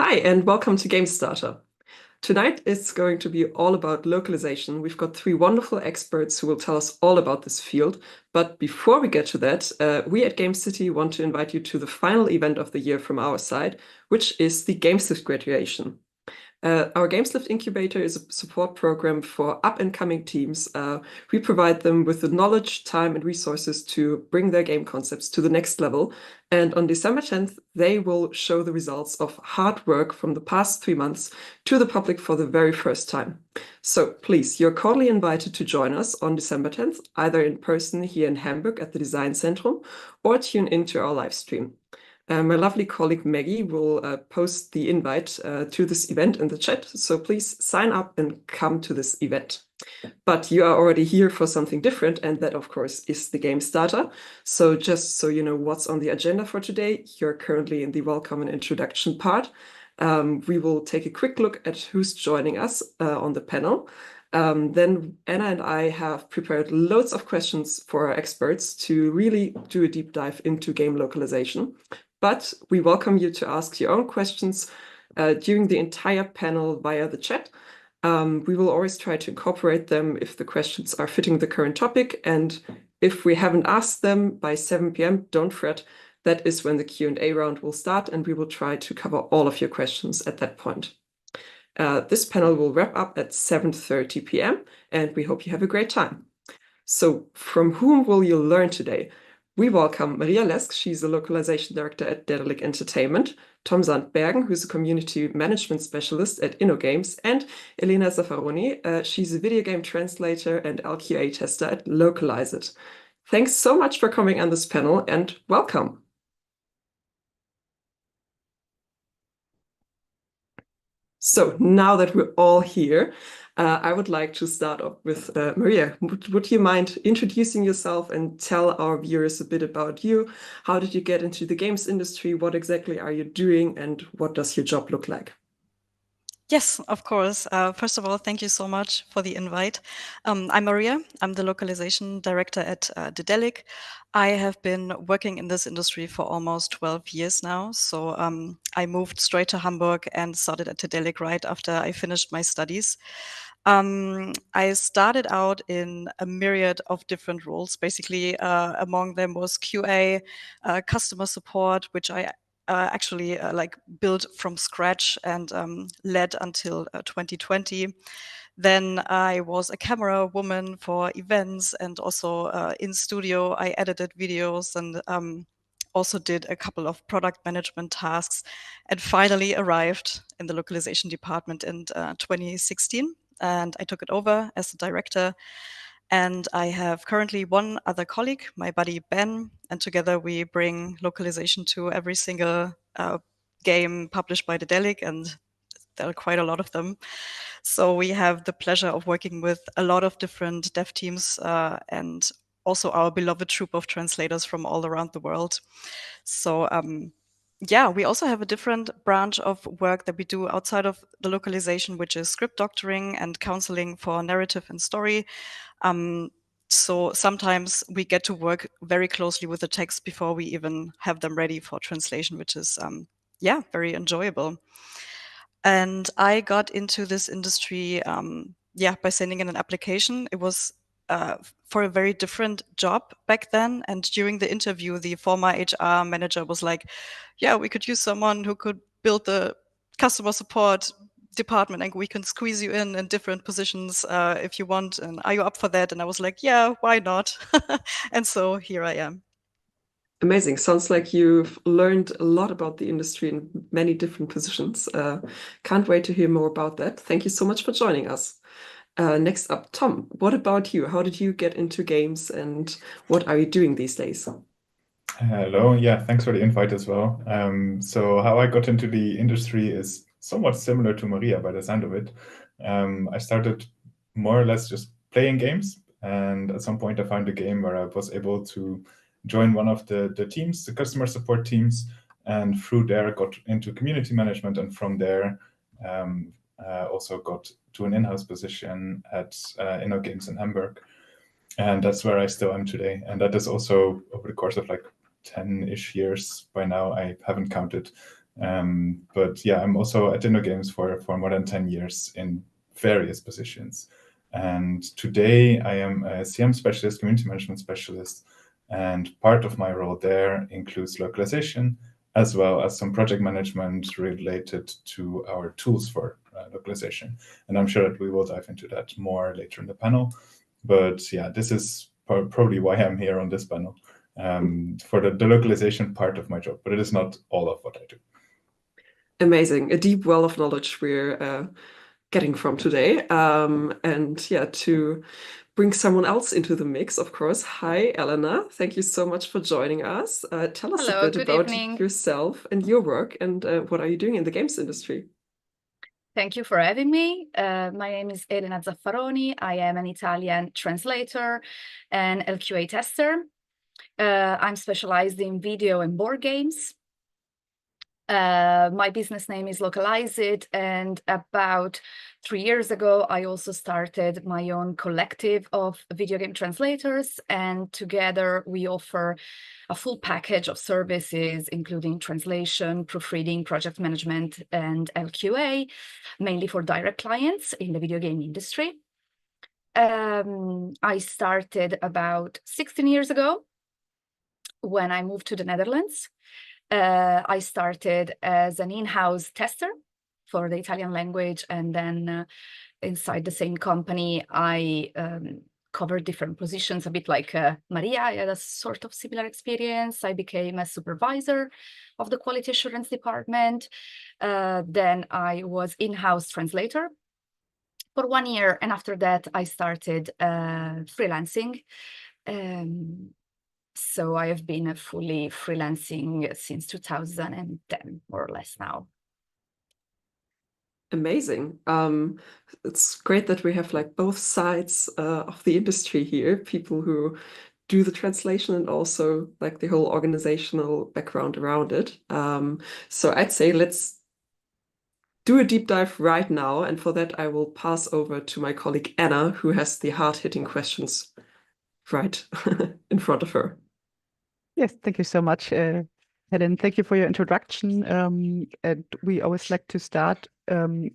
Hi, and welcome to Game Starter. Tonight is going to be all about localization. We've got three wonderful experts who will tell us all about this field. But before we get to that, we at Gamecity want to invite you to the final event of the year from our side, which is the Gameslift graduation. Our Gameslift Incubator is a support program for up-and-coming teams. We provide them with the knowledge, time, and resources to bring their game concepts to the next level. And on December 10th, they will show the results of hard work from the past 3 months to the public for the very first time. So please, you're cordially invited to join us on December 10th, either in person here in Hamburg at the Design Centrum, or tune into our live stream. My lovely colleague Maggie will post the invite to this event in the chat, so please sign up and come to this event. But you are already here for something different, and that, of course, is the Game Starter. So just so you know what's on the agenda for today, you're currently in the welcome and introduction part. We will take a quick look at who's joining us on the panel. Then Anna and I have prepared loads of questions for our experts to really do a deep dive into game localization. But we welcome you to ask your own questions during the entire panel via the chat. We will always try to incorporate them if the questions are fitting the current topic. And if we haven't asked them by 7 p.m., don't fret. That is when the Q&A round will start, and we will try to cover all of your questions at that point. This panel will wrap up at 7:30 p.m., and we hope you have a great time. So from whom will you learn today? We welcome Maria Lesk, she's a localization director at Daedalic Entertainment, Tom Zandbergen, who's a community management specialist at InnoGames, and Elana Zaffaroni, she's a video game translator and LQA tester at Localize IT. Thanks so much for coming on this panel, and welcome. So now that we're all here, I would like to start off with Maria. Would you mind introducing yourself and tell our viewers a bit about you? How did you get into the games industry? What exactly are you doing? And what does your job look like? Yes, of course. First of all, thank you so much for the invite. I'm Maria. I'm the localization director at Daedalic. I have been working in this industry for almost 12 years now. So I moved straight to Hamburg and started at Daedalic right after I finished my studies. I started out in a myriad of different roles. Basically, among them was QA, customer support, which I actually like built from scratch and led until 2020. Then I was a camera woman for events, and also in studio I edited videos and also did a couple of product management tasks, and finally arrived in the localization department in 2016. And I took it over as the director. And I have currently one other colleague, my buddy Ben, and together we bring localization to every single game published by Daedalic, and there are quite a lot of them. So we have the pleasure of working with a lot of different dev teams and also our beloved troupe of translators from all around the world. So yeah, we also have a different branch of work that we do outside of the localization, which is script doctoring and counseling for narrative and story. So sometimes we get to work very closely with the text before we even have them ready for translation, which is, yeah, very enjoyable. And I got into this industry, yeah, by sending in an application. It was for a very different job back then. And during the interview, the former HR manager was like, yeah, we could use someone who could build the customer support department, and we can squeeze you in different positions if you want. And are you up for that? And I was like, yeah, why not? And so here I am. Amazing. Sounds like you've learned a lot about the industry in many different positions. Can't wait to hear more about that. Thank you so much for joining us. Next up, Tom, what about you? How did you get into games and what are you doing these days? Hello, yeah, thanks for the invite as well. So how I got into the industry is somewhat similar to Maria by the sound of it. I started more or less just playing games, and at some point I found a game where I was able to join one of the teams, the customer support teams, and through there got into community management, and from there also got to an in-house position at InnoGames in Hamburg. And that's where I still am today. And that is also over the course of like 10-ish years by now. I haven't counted, But yeah, I'm also at InnoGames for more than 10 years in various positions. And today I am a CM specialist, community management specialist, and part of my role there includes localization, as well as some project management related to our tools for localization. And I'm sure that we will dive into that more later in the panel. But yeah, this is probably why I'm here on this panel, for the localization part of my job, but it is not all of what I do. Amazing. A deep well of knowledge we're getting from today. And yeah, to bring someone else into the mix, of course. Hi, Elana. Thank you so much for joining us. Tell us a Hello, bit good about evening. yourself and your work, and what are you doing in the games industry? Thank you for having me. My name is Elana Zaffaroni. I am an Italian translator and LQA tester. I'm specialized in video and board games. My business name is Localize IT, and about 3 years ago, I also started my own collective of video game translators, and together we offer a full package of services, including translation, proofreading, project management, and LQA, mainly for direct clients in the video game industry. I started about 16 years ago when I moved to the Netherlands. I started as an in-house tester for the Italian language, and then inside the same company, I covered different positions, a bit like Maria. I had a sort of similar experience. I became a supervisor of the quality assurance department. Then I was in-house translator for 1 year, and after that, I started freelancing. So I have been fully freelancing since 2010, more or less now. Amazing. It's great that we have like both sides of the industry here, people who do the translation and also like the whole organizational background around it. So I'd say let's do a deep dive right now. And for that, I will pass over to my colleague Anna, who has the hard-hitting questions right in front of her. Yes, thank you so much, Helen. Thank you for your introduction. And we always like to start learning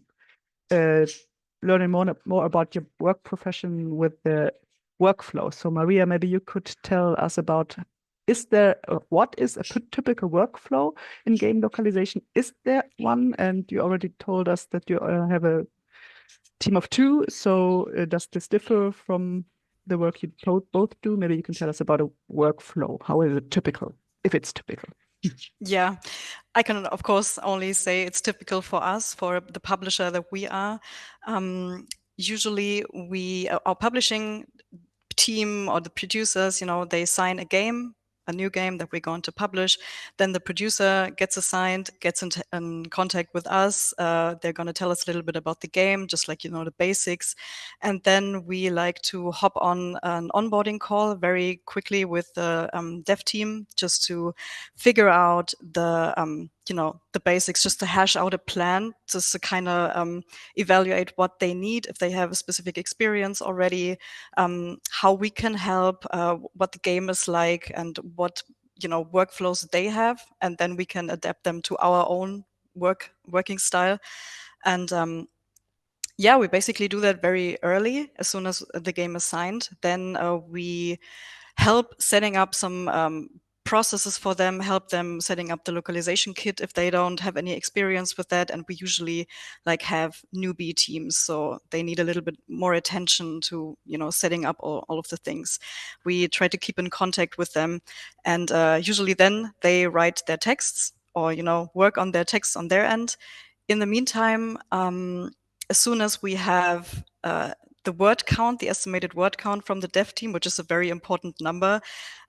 more about your work profession with the workflow. So Maria, maybe you could tell us about, what is a typical workflow in game localization? Is there one? And you already told us that you have a team of 2. So does this differ from the work you both do? Maybe you can tell us about a workflow. How is it typical, if it's typical? Yeah, I can, of course, only say it's typical for us, for the publisher that we are. Usually our publishing team or the producers, they sign a new game that we're going to publish. Then the producer gets assigned, gets in contact with us. They're going to tell us a little bit about the game, just like, the basics. And then we like to hop on an onboarding call very quickly with the dev team, just to figure out the basics, just to hash out a plan, just to kind of evaluate what they need, if they have a specific experience already, how we can help, what the game is like, and what workflows they have, and then we can adapt them to our own working style. And yeah, we basically do that very early, as soon as the game is signed. Then we help setting up some processes for them, help them setting up the localization kit if they don't have any experience with that. And we usually have newbie teams, so they need a little bit more attention to setting up all of the things. We try to keep in contact with them, and usually then they write their texts or work on their texts on their end. In the meantime, as soon as we have the word count, the estimated word count from the dev team, which is a very important number,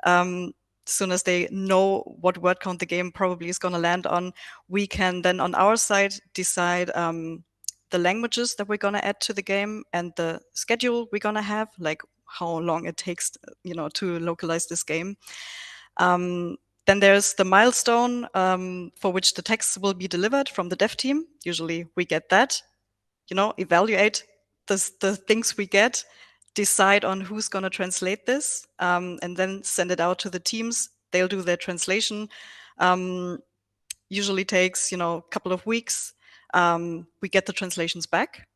as soon as they know what word count the game probably is going to land on, we can then on our side decide the languages that we're going to add to the game and the schedule we're going to have, like how long it takes to localize this game. Then there's the milestone for which the text will be delivered from the dev team. Usually we get that, evaluate the things we get, decide on who's going to translate this, and then send it out to the teams. They'll do their translation. usually takes, a couple of weeks. We get the translations back.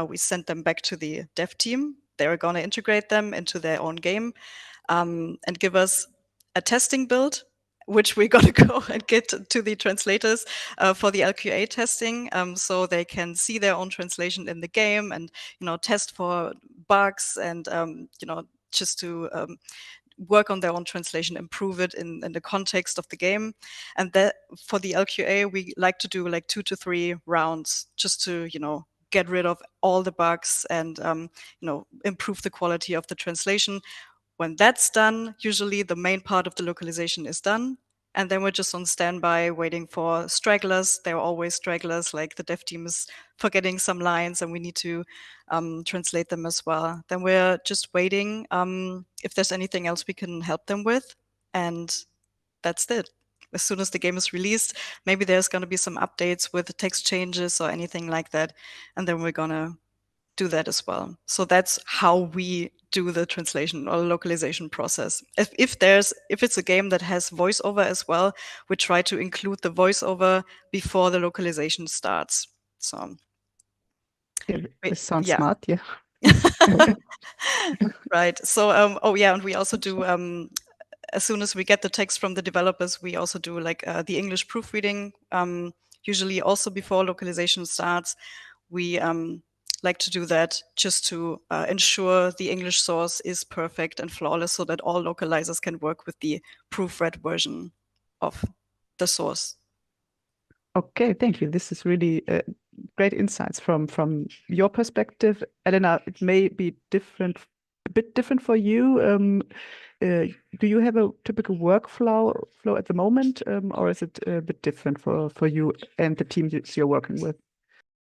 We send them back to the dev team. They're going to integrate them into their own game and give us a testing build, which we're going to go and get to the translators for the LQA testing, so they can see their own translation in the game and, test for bugs and, just to work on their own translation, improve it in the context of the game. And that for the LQA, we like to do like 2 to 3 rounds just to, get rid of all the bugs and, improve the quality of the translation. When that's done, usually the main part of the localization is done. And then we're just on standby waiting for stragglers. There are always stragglers, like the dev team is forgetting some lines and we need to translate them as well. Then we're just waiting if there's anything else we can help them with. And that's it. As soon as the game is released, maybe there's going to be some updates with text changes or anything like that. And then we're going to do that as well. So that's how we do the translation or localization process. If it's a game that has voiceover as well, we try to include the voiceover before the localization starts. So this sounds smart, yeah. Right. So and we also do as soon as we get the text from the developers, we also do like the English proofreading. Usually also before localization starts, we like to do that just to ensure the English source is perfect and flawless so that all localizers can work with the proofread version of the source. Okay, thank you. This is really great insights from your perspective. Elena, it may be a bit different for you. Do you have a typical workflow at the moment, or is it a bit different for you and the team you're working with?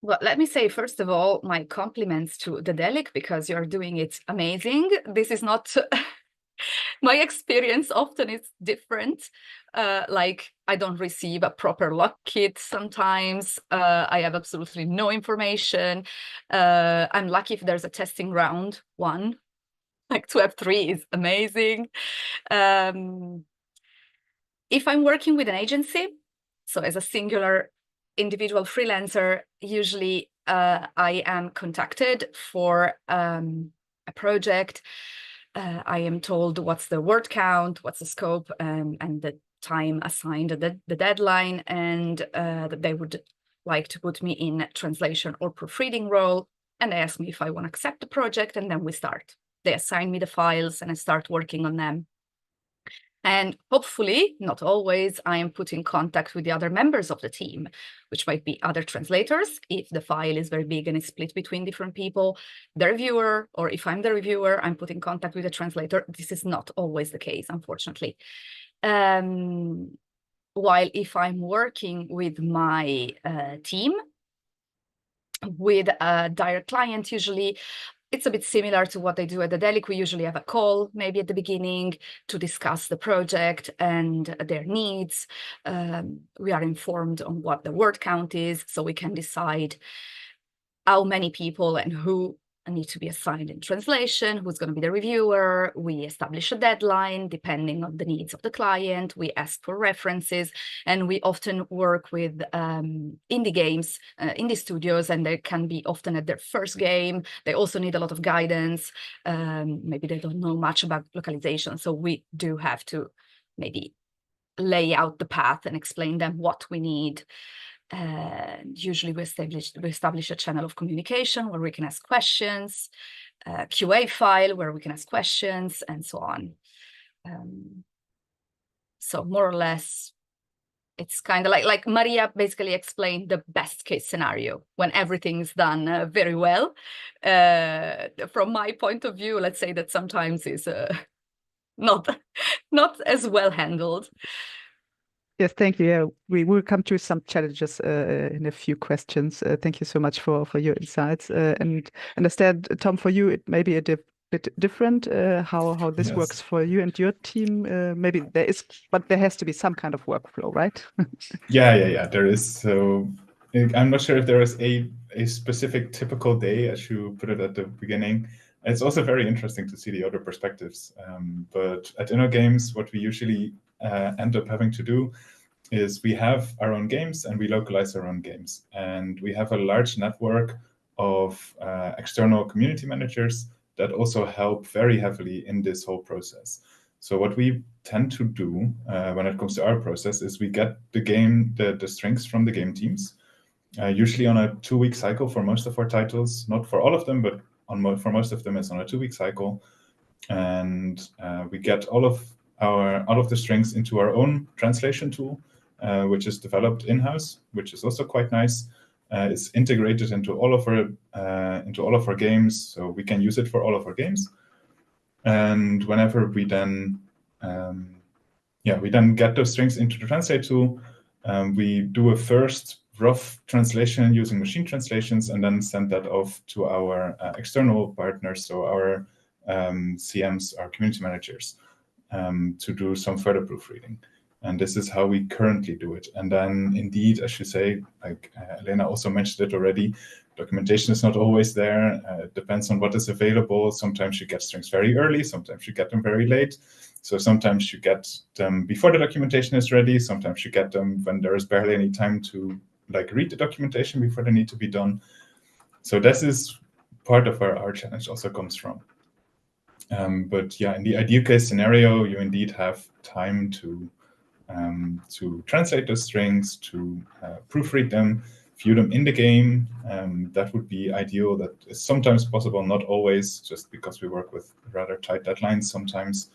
Well, let me say, first of all, my compliments to Daedalic because you're doing it amazing. This is not my experience. Often it's different. Like I don't receive a proper lock kit sometimes. I have absolutely no information. I'm lucky if there's a testing round 1. Like to have 3 is amazing. If I'm working with an agency, so as a singular individual freelancer, usually I am contacted for a project. I am told what's the word count, what's the scope, and the time assigned, the deadline, and that they would like to put me in translation or proofreading role. And they ask me if I want to accept the project, and then we start. They assign me the files and I start working on them. And hopefully, not always, I am put in contact with the other members of the team, which might be other translators, if the file is very big and it's split between different people, the reviewer, or if I'm the reviewer, I'm put in contact with the translator. This is not always the case, unfortunately. While if I'm working with my team, with a direct client, usually it's a bit similar to what they do at Daedalic. We usually have a call, maybe at the beginning, to discuss the project and their needs. We are informed on what the word count is, so we can decide how many people and who need to be assigned in translation, who's going to be the reviewer. We establish a deadline depending on the needs of the client. We ask for references, and we often work with indie games, indie studios, and they can be often at their first game. They also need a lot of guidance. Maybe they don't know much about localization, so we do have to maybe lay out the path and explain them what we need. Usually we establish a channel of communication where we can ask questions, a QA file where we can ask questions, and so on. So more or less, it's kind of like Maria basically explained the best case scenario when everything's done very well. From my point of view, let's say that sometimes is not as well handled. Yes, thank you. Yeah, we will come to some challenges in a few questions. Thank you so much for your insights. And understand, Tom, for you, it may be a bit different how this works for you and your team. Maybe there is, but there has to be some kind of workflow, right? Yeah, there is. So I'm not sure if there is a specific typical day, as you put it at the beginning. It's also very interesting to see the other perspectives. But at InnoGames, what we usually end up having to do is we have our own games and we localize our own games. And we have a large network of external community managers that also help very heavily in this whole process. So what we tend to do when it comes to our process is we get the strings from the game teams, usually on a 2-week cycle for most of our titles, not for all of them, but for most of them it's on a 2-week cycle. And we get all of the strings into our own translation tool, which is developed in-house, which is also quite nice. It's integrated into all of our games, so we can use it for all of our games. And whenever we then get those strings into the translate tool, we do a first rough translation using machine translations, and then send that off to our external partners, so our CMs, our community managers, to do some further proofreading. And this is how we currently do it. And then indeed, as you say, like Elena also mentioned it already, documentation is not always there. It depends on what is available. Sometimes you get strings very early, sometimes you get them very late. So sometimes you get them before the documentation is ready. Sometimes you get them when there is barely any time to read the documentation before they need to be done. So this is part of where our challenge also comes from. But yeah, in the ideal case scenario, you indeed have time to translate the strings, to proofread them, view them in the game. That would be ideal. That is sometimes possible, not always, just because we work with rather tight deadlines sometimes.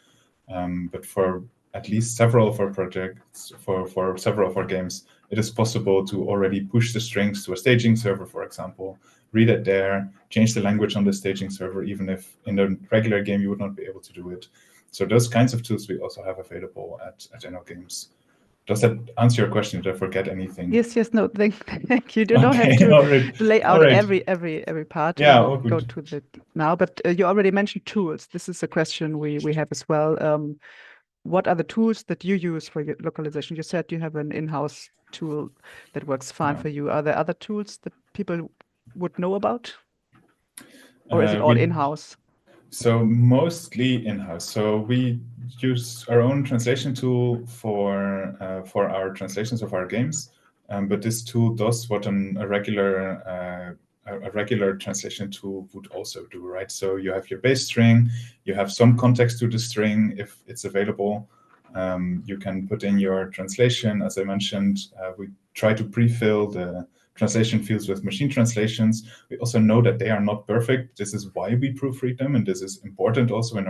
But for at least several of our projects, for several of our games, it is possible to already push the strings to a staging server, for example, read it there, change the language on the staging server, even if in a regular game you would not be able to do it. So those kinds of tools we also have available at InnoGames. Does that answer your question? Did I forget anything? Yes. No, thank you. You don't have to lay out every part. Yeah, we'll go to that now. But you already mentioned tools. This is a question we have as well. What are the tools that you use for your localization? You said you have an in-house tool that works fine for you. Are there other tools that people would know about? Or is it all in-house? So mostly in-house. So we use our own translation tool for our translations of our games, but this tool does what a regular translation tool would also do, right? So you have your base string, you have some context to the string if it's available. You can put in your translation. As I mentioned, we try to pre-fill the translation fields with machine translations. We also know that they are not perfect. This is why we proofread them, and this is important also in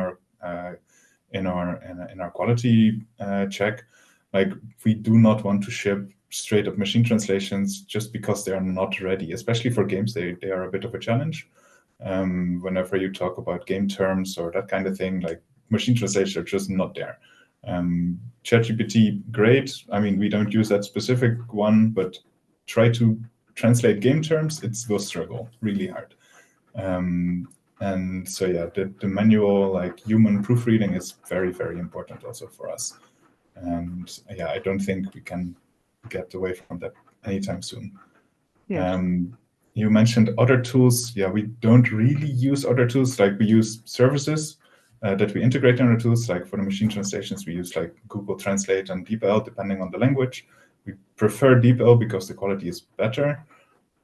our quality check. Like, we do not want to ship straight up machine translations just because they are not ready, especially for games. They are a bit of a challenge. Whenever you talk about game terms or that kind of thing, like, machine translations are just not there. ChatGPT, great. I mean, we don't use that specific one, but try to translate game terms, it will struggle really hard. And so yeah, the manual, like, human proofreading is very, very important also for us. And yeah, I don't think we can get away from that anytime soon. Yeah. You mentioned other tools. Yeah, we don't really use other tools. Like, we use services that we integrate in our tools. Like, for the machine translations, we use like Google Translate and DeepL, depending on the language. We prefer DeepL because the quality is better.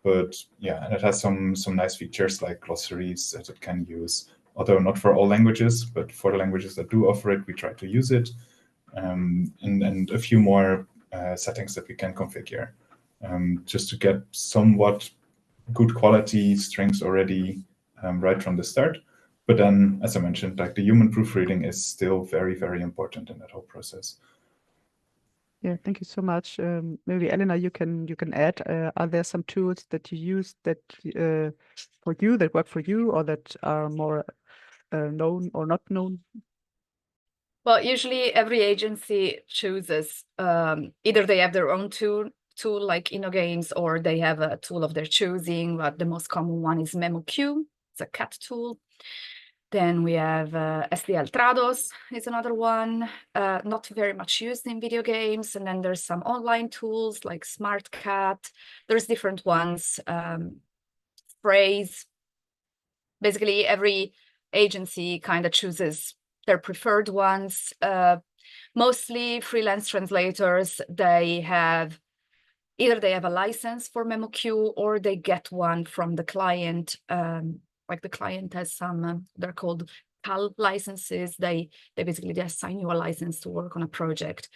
But yeah, and it has some nice features like glossaries that it can use, although not for all languages, but for the languages that do offer it, we try to use it. And a few more settings that we can configure just to get somewhat good quality strings already right from the start. But then, as I mentioned, like, the human proofreading is still very, very important in that whole process. Yeah, thank you so much. Maybe Elena, you can add. Are there some tools that you use that for you, that work for you, or that are more known or not known? Well, usually every agency chooses either they have their own tool like InnoGames, or they have a tool of their choosing. But the most common one is MemoQ. It's a CAT tool. Then we have SDL Trados is another one, not very much used in video games. And then there's some online tools like SmartCat. There's different ones, Phrase. Basically, every agency kind of chooses their preferred ones. Mostly freelance translators, either they have a license for MemoQ or they get one from the client. Like the client has some, they're called CAL licenses. They basically just assign you a license to work on a project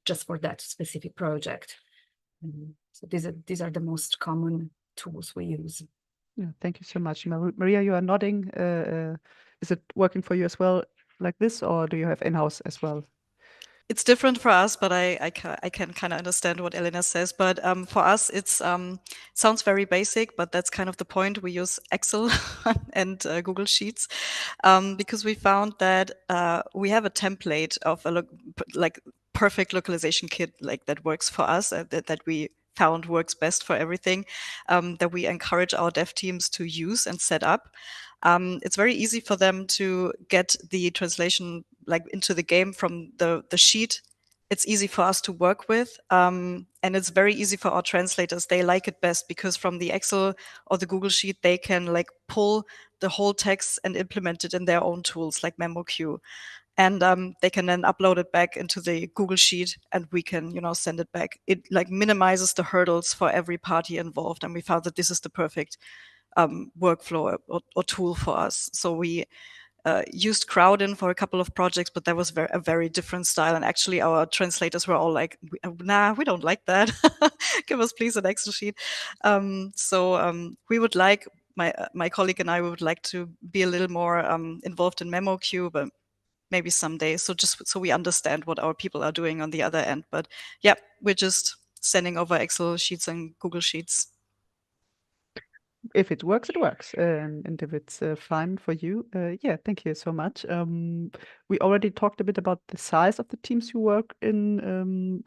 just for that specific project. So these are the most common tools we use. Yeah, thank you so much. Maria, you are nodding. Is it working for you as well like this, or do you have in-house as well? It's different for us, but I can kind of understand what Elena says. But for us, it's sounds very basic, but that's kind of the point. We use Excel and Google Sheets because we found that we have a template of a like perfect localization kit like that works for us, that we found works best for everything, that we encourage our dev teams to use and set up. It's very easy for them to get the translation like into the game from the sheet. It's easy for us to work with. And it's very easy for our translators. They like it best because from the Excel or the Google Sheet, they can like pull the whole text and implement it in their own tools like MemoQ. And they can then upload it back into the Google Sheet and we can, send it back. It like minimizes the hurdles for every party involved. And we found that this is the perfect workflow or tool for us. So we used Crowdin for a couple of projects, but that was a very different style. And actually our translators were all like, nah, we don't like that. Give us please an Excel sheet. So we would like, my colleague and I would like to be a little more involved in MemoQ, but maybe someday. So just so we understand what our people are doing on the other end. But yeah, we're just sending over Excel sheets and Google Sheets. If it works, it works. And if it's fine for you, yeah, thank you so much. We already talked a bit about the size of the teams you work in.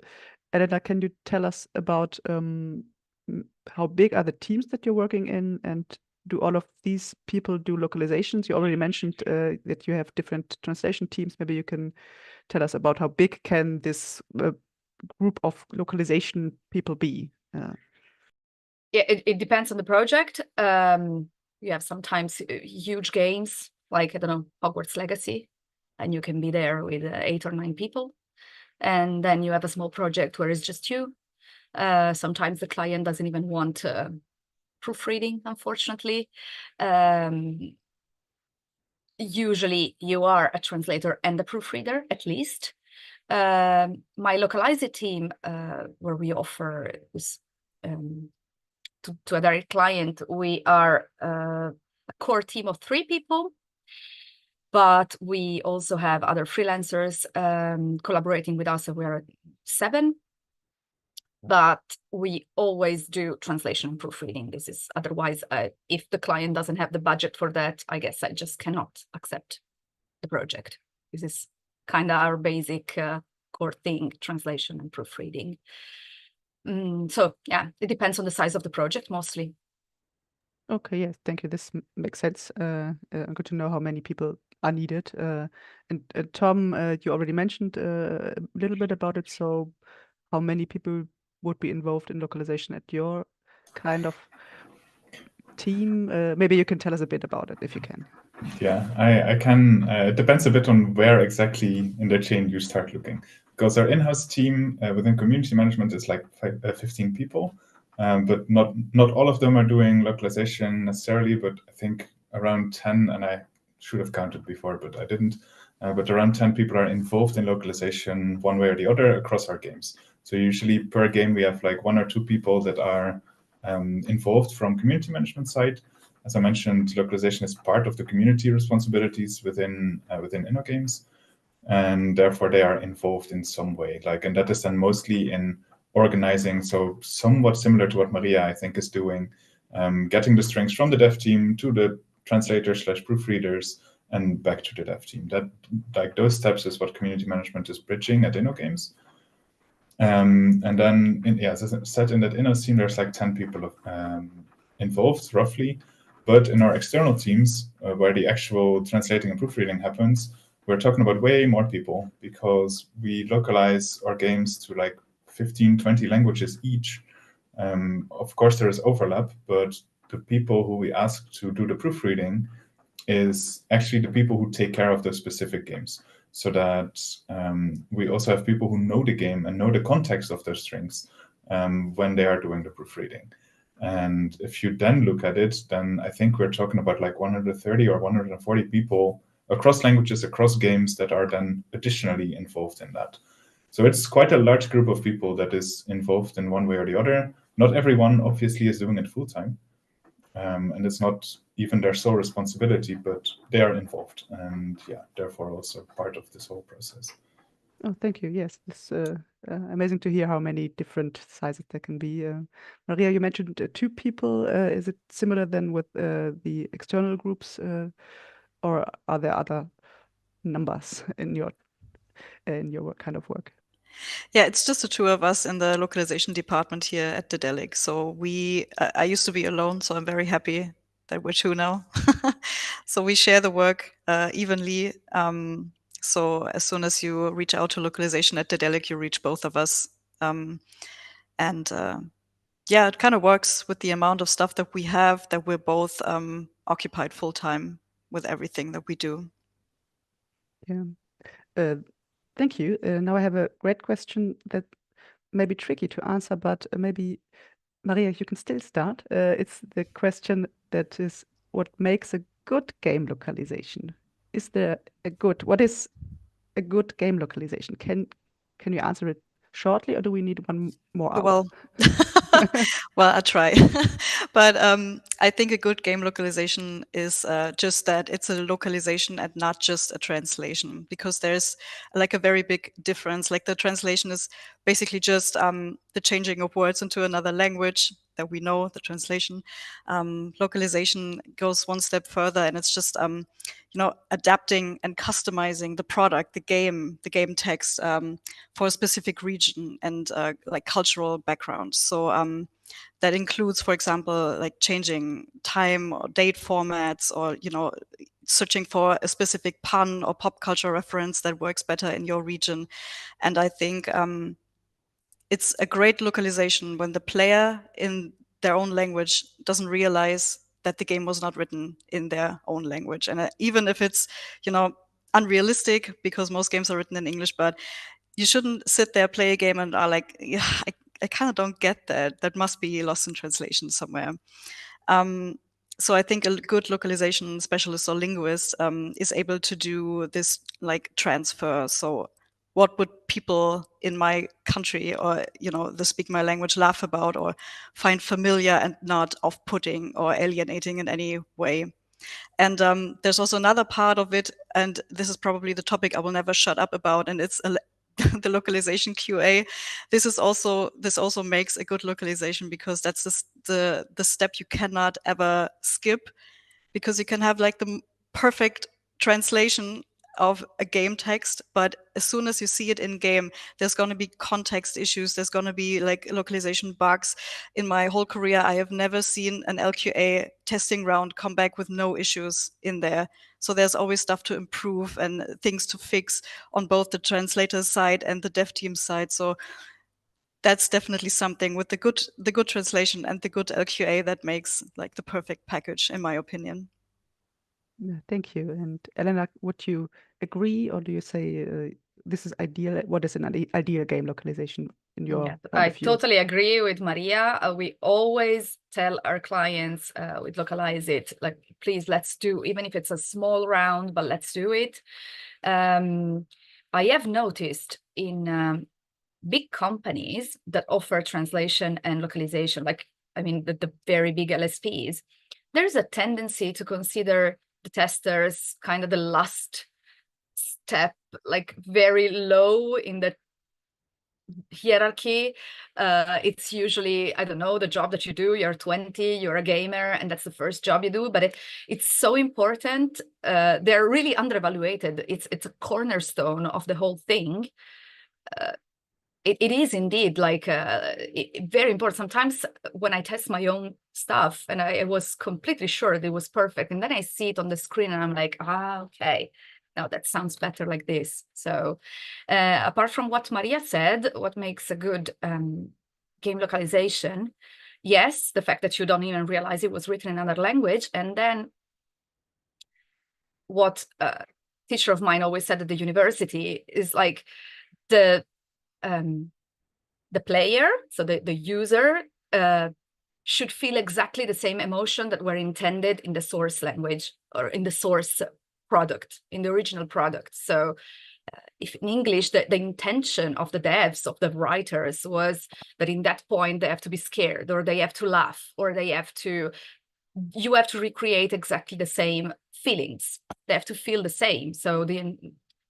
Elena, can you tell us about how big are the teams that you're working in, and do all of these people do localizations? You already mentioned that you have different translation teams. Maybe you can tell us about how big can this group of localization people be? Yeah, it depends on the project. You have sometimes huge games, like, I don't know, Hogwarts Legacy, and you can be there with 8 or 9 people. And then you have a small project where it's just you. Sometimes the client doesn't even want proofreading, unfortunately. Usually you are a translator and a proofreader, at least. My Localize IT team, where we offer this to a direct client, we are a core team of 3 people, but we also have other freelancers collaborating with us. So we are 7, but we always do translation and proofreading. This is otherwise, if the client doesn't have the budget for that, I guess I just cannot accept the project. This is kind of our basic core thing, translation and proofreading. So yeah, it depends on the size of the project mostly. Okay, yes, thank you. This makes sense. Good to know how many people are needed. And Tom, you already mentioned a little bit about it. So how many people would be involved in localization at your kind of team? Maybe you can tell us a bit about it if you can. Yeah, I can. It depends a bit on where exactly in the chain you start looking. Because our in-house team within community management is like 15 people, but not all of them are doing localization necessarily, but I think around 10, and I should have counted before, but I didn't. But around 10 people are involved in localization one way or the other across our games. So usually per game, we have like 1 or 2 people that are involved from community management side. As I mentioned, localization is part of the community responsibilities within InnoGames, and therefore they are involved in some way. And that is then mostly in organizing, so somewhat similar to what Maria, I think, is doing, getting the strings from the dev team to the translators/proofreaders and back to the dev team. That those steps is what community management is bridging at InnoGames. And then, as I said, in that Inno team, there's like 10 people involved, roughly. But in our external teams, where the actual translating and proofreading happens, we're talking about way more people, because we localize our games to like 15, 20 languages each. Of course, there is overlap, but the people who we ask to do the proofreading is actually the people who take care of those specific games. so that we also have people who know the game and know the context of their strings when they are doing the proofreading. And if you then look at it, then I think we're talking about like 130 or 140 people across languages, across games that are then additionally involved in that. So it's quite a large group of people that is involved in one way or the other. Not everyone obviously is doing it full time. And it's not even their sole responsibility, but they are involved and yeah, therefore also part of this whole process. Oh, thank you. Yes, it's amazing to hear how many different sizes there can be. Maria, you mentioned 2 people. Is it similar then with the external groups, or are there other numbers in your kind of work? Yeah, it's just the 2 of us in the localization department here at Daedalic. So I used to be alone, so I'm very happy that we're 2 now. So we share the work evenly. So as soon as you reach out to localization at Daedalic, you reach both of us. Yeah, it kind of works with the amount of stuff that we have, that we're both occupied full time with everything that we do. Yeah. Thank you. Now I have a great question that may be tricky to answer, but maybe Maria, you can still start. It's the question that is, what makes a good game localization? Is there what is a good game localization? Can you answer it shortly, or do we need one more hour? Well, well, I try. But I think a good game localization is just that it's a localization and not just a translation, because there's like a very big difference. Like the translation is basically just the changing of words into another language that we know, the translation. Localization goes one step further, and it's just adapting and customizing the product, the game text for a specific region and like cultural background. So that includes, for example, like changing time or date formats, or searching for a specific pun or pop culture reference that works better in your region. And I think it's a great localization when the player in their own language doesn't realize that the game was not written in their own language. And even if it's, unrealistic, because most games are written in English, but you shouldn't sit there, play a game, and are like, yeah, I kind of don't get that. That must be lost in translation somewhere. So I think a good localization specialist or linguist is able to do this like transfer. So what would people in my country, or that speak my language, laugh about or find familiar and not off-putting or alienating in any way? And there's also another part of it, and this is probably the topic I will never shut up about, and it's the localization QA. This also makes a good localization, because that's the step you cannot ever skip, because you can have like the perfect translation of a game text, but as soon as you see it in game, there's going to be context issues. There's going to be like localization bugs. In my whole career, I have never seen an LQA testing round come back with no issues in there. So there's always stuff to improve and things to fix on both the translator side and the dev team side. So that's definitely something with the good translation and the good LQA that makes like the perfect package, in my opinion. Yeah, thank you. And Elena, would you agree, or do you say this is ideal? What is an ideal game localization in your point I of view? totally agree with Maria. We always tell our clients with Localize It, like, please, let's do, even if it's a small round, but let's do it. I have noticed in big companies that offer translation and localization, like, I mean, the very big LSPs, there's a tendency to consider the testers kind of the last step, like very low in the hierarchy. It's usually, I don't know, the job that you do, you're 20, you're a gamer, and that's the first job you do, but it's so important. They're really undervaluated. It's a cornerstone of the whole thing. It is indeed like very important. Sometimes when I test my own stuff and I was completely sure it was perfect, and then I see it on the screen and I'm like, okay, now that sounds better like this. So apart from what Maria said, what makes a good game localization? Yes, the fact that you don't even realize it was written in another language. And then what teacher of mine always said at the university is like the player, so the user, should feel exactly the same emotion that were intended in the source language or in the source product, in the original product. So if in English, the intention of the devs, of the writers, was that in that point they have to be scared, or they have to laugh, or you have to recreate exactly the same feelings. They have to feel the same. So the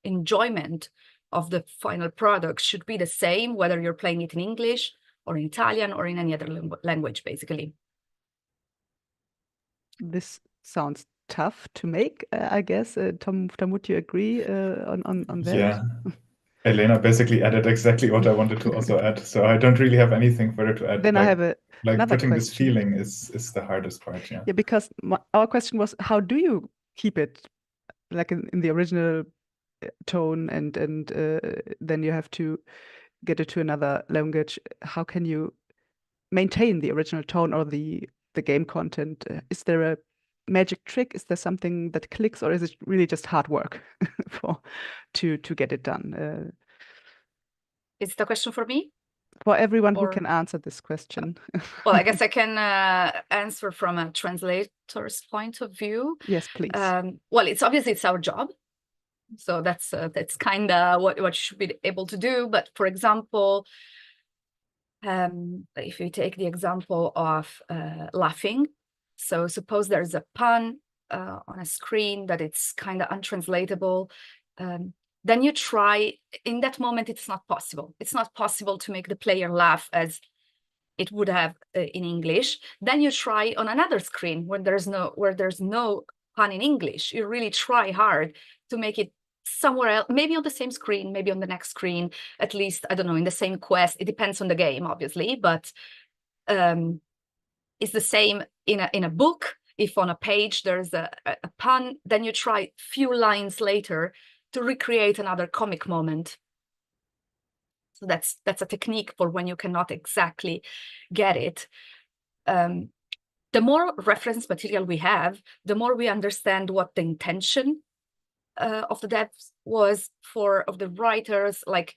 enjoyment of the final product should be the same, whether you're playing it in English or in Italian or in any other language, basically. This sounds tough to make, I guess. Tom, would you agree on that? Yeah. Elena basically added exactly what I wanted to also add. So I don't really have anything further to add. Then I have another putting this question. feeling is the hardest part. Yeah. Yeah, because our question was, how do you keep it like in the original tone, and then you have to get it to another language? How can you maintain the original tone or the game content? Is there a magic trick? Is there something that clicks, or is it really just hard work to get it done? Is the question for me? For everyone who can answer this question. Well, I guess I can answer from a translator's point of view. Yes, please. Well, it's our job. So that's kind of what you should be able to do. But for example, if you take the example of laughing, so suppose there's a pun on a screen that it's kind of untranslatable, then you try, in that moment, it's not possible. It's not possible to make the player laugh as it would have in English. Then you try on another screen where there's no pun in English. You really try hard to make it somewhere else, maybe on the same screen, maybe on the next screen, at least, I don't know, in the same quest. It depends on the game, obviously, but it's the same in a book. If on a page there's a pun, then you try few lines later to recreate another comic moment. So that's a technique for when you cannot exactly get it. The more reference material we have, the more we understand what the intention of the devs was of the writers, like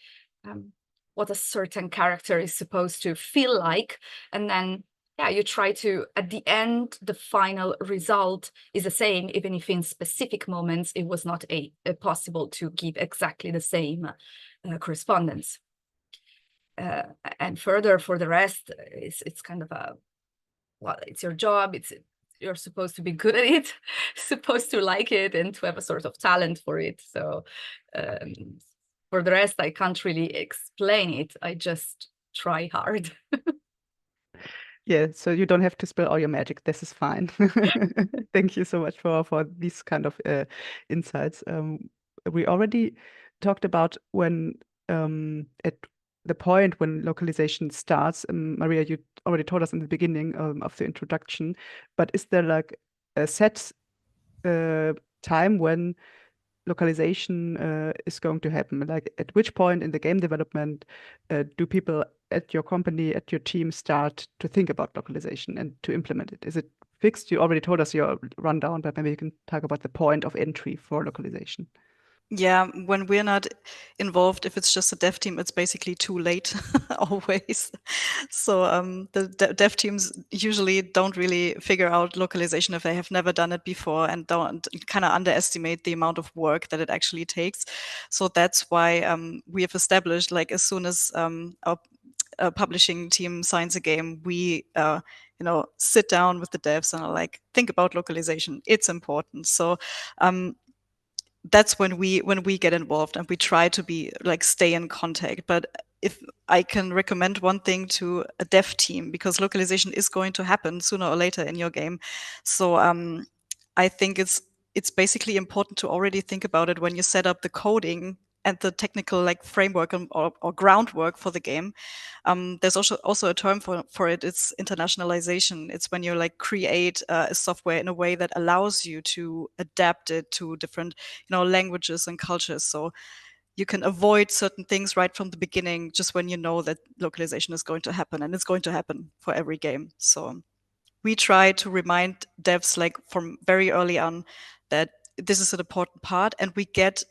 what a certain character is supposed to feel like. And then, yeah, you try to, at the end, the final result is the same, even if in specific moments it was not possible to give exactly the same correspondence. And further, for the rest, it's kind of well, it's your job. You're supposed to be good at it, supposed to like it, and to have a sort of talent for it. So for the rest, I can't really explain it. I just try hard. Yeah, so you don't have to spill all your magic. This is fine. Thank you so much for these kind of insights. We already talked about when at the point when localization starts. Maria, you already told us in the beginning of the introduction, but is there like a set time when localization is going to happen? Like at which point in the game development do people at your company, at your team, start to think about localization and to implement it? Is it fixed? You already told us your rundown, but maybe you can talk about the point of entry for localization. Yeah, when we're not involved, if it's just a dev team, it's basically too late always. So the dev teams usually don't really figure out localization if they have never done it before, and don't kind of underestimate the amount of work that it actually takes. So that's why we have established, like, as soon as our publishing team signs a game, we sit down with the devs and are like, think about localization. It's important. So that's when we get involved, and we try to be like stay in contact. But if I can recommend one thing to a dev team, because localization is going to happen sooner or later in your game, so I think it's basically important to already think about it when you set up the coding and the technical like framework or groundwork for the game. There's also a term for it. It's internationalization. It's when you like create a software in a way that allows you to adapt it to different languages and cultures. So you can avoid certain things right from the beginning, just when you know that localization is going to happen, and it's going to happen for every game. So we try to remind devs like from very early on that this is an important part, and we get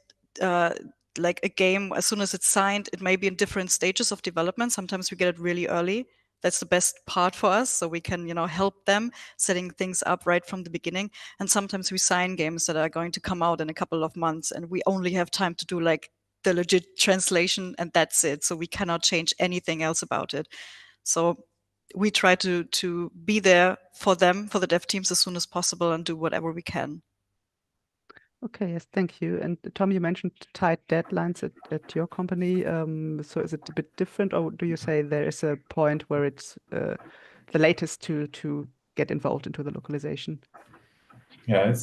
like a game as soon as it's signed. It may be in different stages of development. Sometimes we get it really early. That's the best part for us, so we can, help them setting things up right from the beginning. And sometimes we sign games that are going to come out in a couple of months, and we only have time to do like the legit translation, and that's it. So we cannot change anything else about it. So we try to be there for them, for the dev teams, as soon as possible, and do whatever we can. Okay, yes, thank you. And Tom, you mentioned tight deadlines at your company. So is it a bit different, or do you say there is a point where it's the latest to get involved into the localization? Yeah,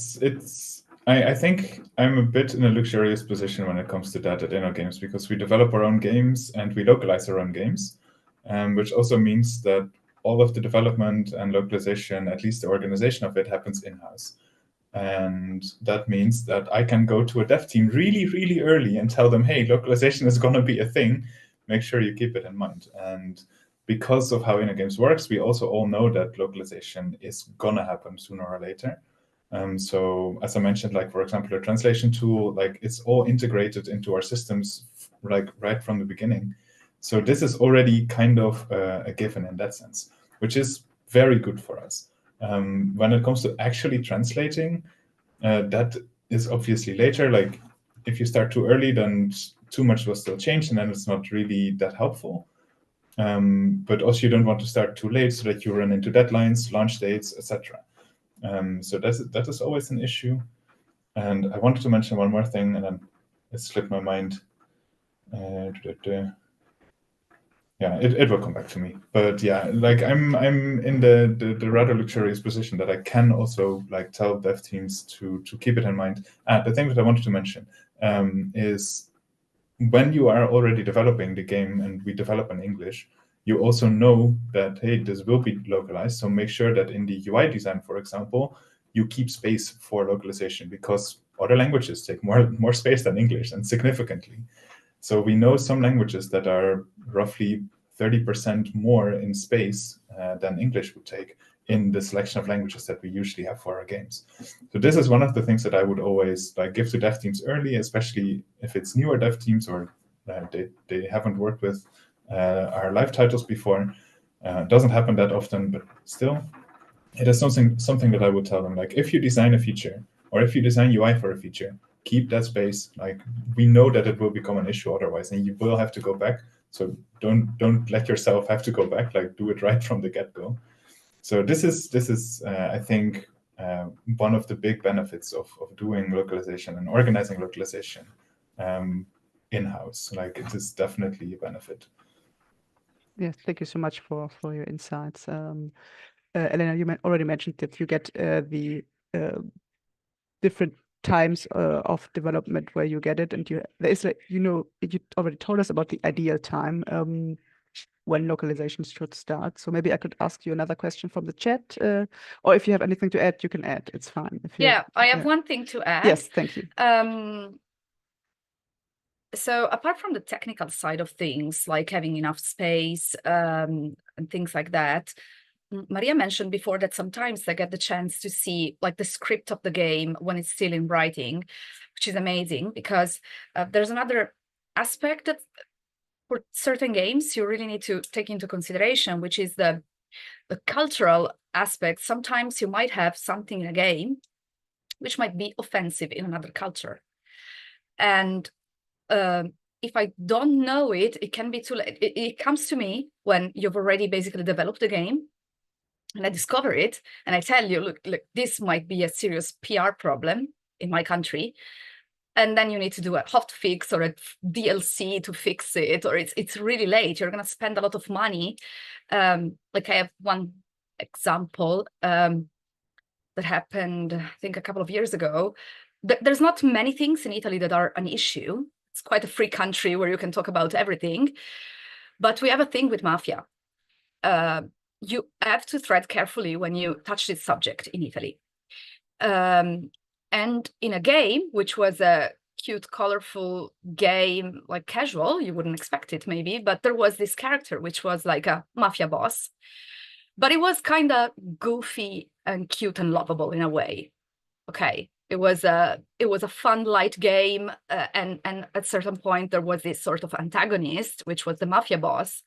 I think I'm a bit in a luxurious position when it comes to that at InnoGames, because we develop our own games and we localize our own games, which also means that all of the development and localization, at least the organization of it, happens in-house. And that means that I can go to a dev team really, really early and tell them, hey, localization is going to be a thing. Make sure you keep it in mind. And because of how InnoGames works, we also all know that localization is going to happen sooner or later. So as I mentioned, like, for example, a translation tool, like, it's all integrated into our systems, like, right from the beginning. So this is already kind of a given in that sense, which is very good for us. When it comes to actually translating, that is obviously later. Like, if you start too early, then too much will still change, and then it's not really that helpful. But also you don't want to start too late so that you run into deadlines, launch dates, etc. So that is always an issue. And I wanted to mention one more thing, and then it slipped my mind. Yeah, it will come back to me. But yeah, like, I'm in the rather luxurious position that I can also, like, tell dev teams to keep it in mind. The thing that I wanted to mention is, when you are already developing the game and we develop in English, you also know that, hey, this will be localized. So make sure that in the UI design, for example, you keep space for localization, because other languages take more space than English, and significantly. So we know some languages that are roughly 30% more in space than English would take in the selection of languages that we usually have for our games. So this is one of the things that I would always, like, give to dev teams early, especially if it's newer dev teams, or they haven't worked with our live titles before. It doesn't happen that often, but still, it is something that I would tell them. Like, if you design a feature, or if you design UI for a feature, keep that space. Like, we know that it will become an issue otherwise, and you will have to go back. So don't let yourself have to go back. Like, do it right from the get-go. So this is I think one of the big benefits of doing localization and organizing localization in-house. Like, it is definitely a benefit. Yes, thank you so much for your insights. Elena, you already mentioned that you get the different times of development where you get it, and there is, like, you already told us about the ideal time when localization should start. So maybe I could ask you another question from the chat, or if you have anything to add, you can add. It's fine. I have one thing to add. Yes, thank you. So apart from the technical side of things, like having enough space and things like that, Maria mentioned before that sometimes they get the chance to see, like, the script of the game when it's still in writing, which is amazing, because there's another aspect that for certain games you really need to take into consideration, which is the cultural aspect. Sometimes you might have something in a game which might be offensive in another culture. And if I don't know it, it can be too late. It comes to me when you've already basically developed the game, and I discover it, and I tell you, look, this might be a serious PR problem in my country. And then you need to do a hot fix or a DLC to fix it, or it's really late. You're going to spend a lot of money. Like, I have one example that happened, I think, a couple of years ago. There's not many things in Italy that are an issue. It's quite a free country where you can talk about everything. But we have a thing with mafia. You have to tread carefully when you touch this subject in Italy. And in a game, which was a cute, colorful game, like casual, you wouldn't expect it maybe, but there was this character which was like a mafia boss, but it was kind of goofy and cute and lovable in a way. Okay, It was a fun, light game, and at a certain point there was this sort of antagonist, which was the mafia boss.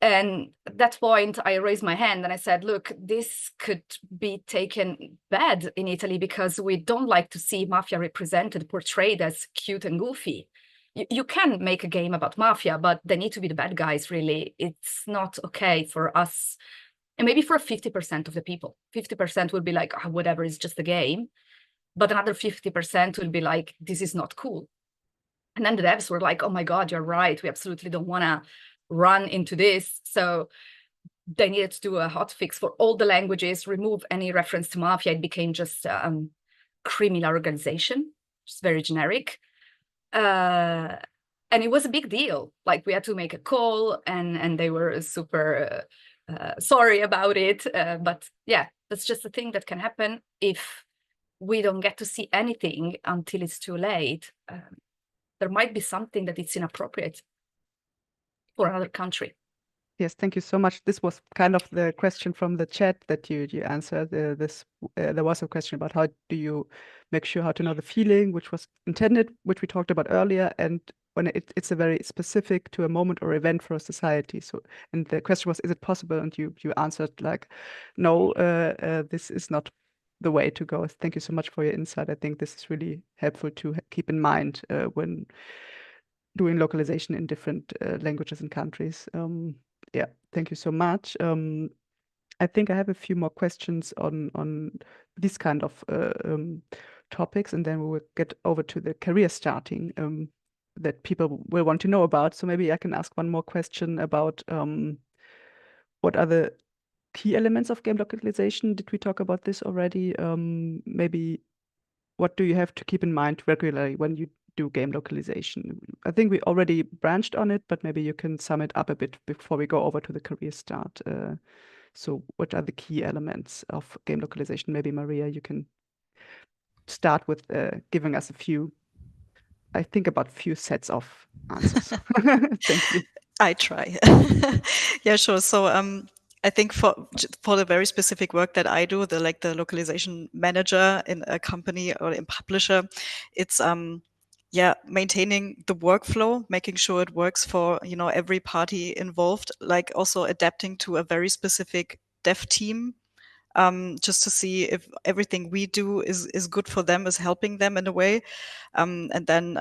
And at that point, I raised my hand and I said, "Look, this could be taken bad in Italy because we don't like to see mafia represented, portrayed as cute and goofy. You can make a game about mafia, but they need to be the bad guys. Really, it's not okay for us." And maybe for 50% of the people, 50% will be like, "Oh, whatever, it's just a game." But another 50% will be like, "This is not cool." And then the devs were like, "Oh my God, you're right. We absolutely don't want to run into this." So they needed to do a hotfix for all the languages, remove any reference to mafia. It became just criminal organization, just very generic. And it was a big deal. Like, we had to make a call, and they were super sorry about it. But yeah, that's just a thing that can happen if we don't get to see anything until it's too late. There might be something that is inappropriate for another country. Yes, thank you so much. This was kind of the question from the chat that you answered. There was a question about how do you make sure how to know the feeling, which was intended, which we talked about earlier, and when it's a very specific to a moment or event for a society. So, and the question was, is it possible? And you answered like, no, this is not the way to go. Thank you so much for your insight. I think this is really helpful to keep in mind when doing localization in different languages and countries. Yeah, thank you so much. I think I have a few more questions on these kind of topics, and then we will get over to the career starting that people will want to know about. So maybe I can ask one more question about what are the key elements of game localization? Did we talk about this already? Maybe what do you have to keep in mind regularly when you do game localization? I think we already branched on it, but maybe you can sum it up a bit before we go over to the career start. So what are the key elements of game localization? Maybe Maria, you can start with giving us a few, I think about few sets of answers. Thank you. I try. Yeah, sure. So I think for the very specific work that I do, the localization manager in a company or in publisher, it's maintaining the workflow, making sure it works for every party involved, like also adapting to a very specific dev team, just to see if everything we do is good for them, is helping them in a way, and then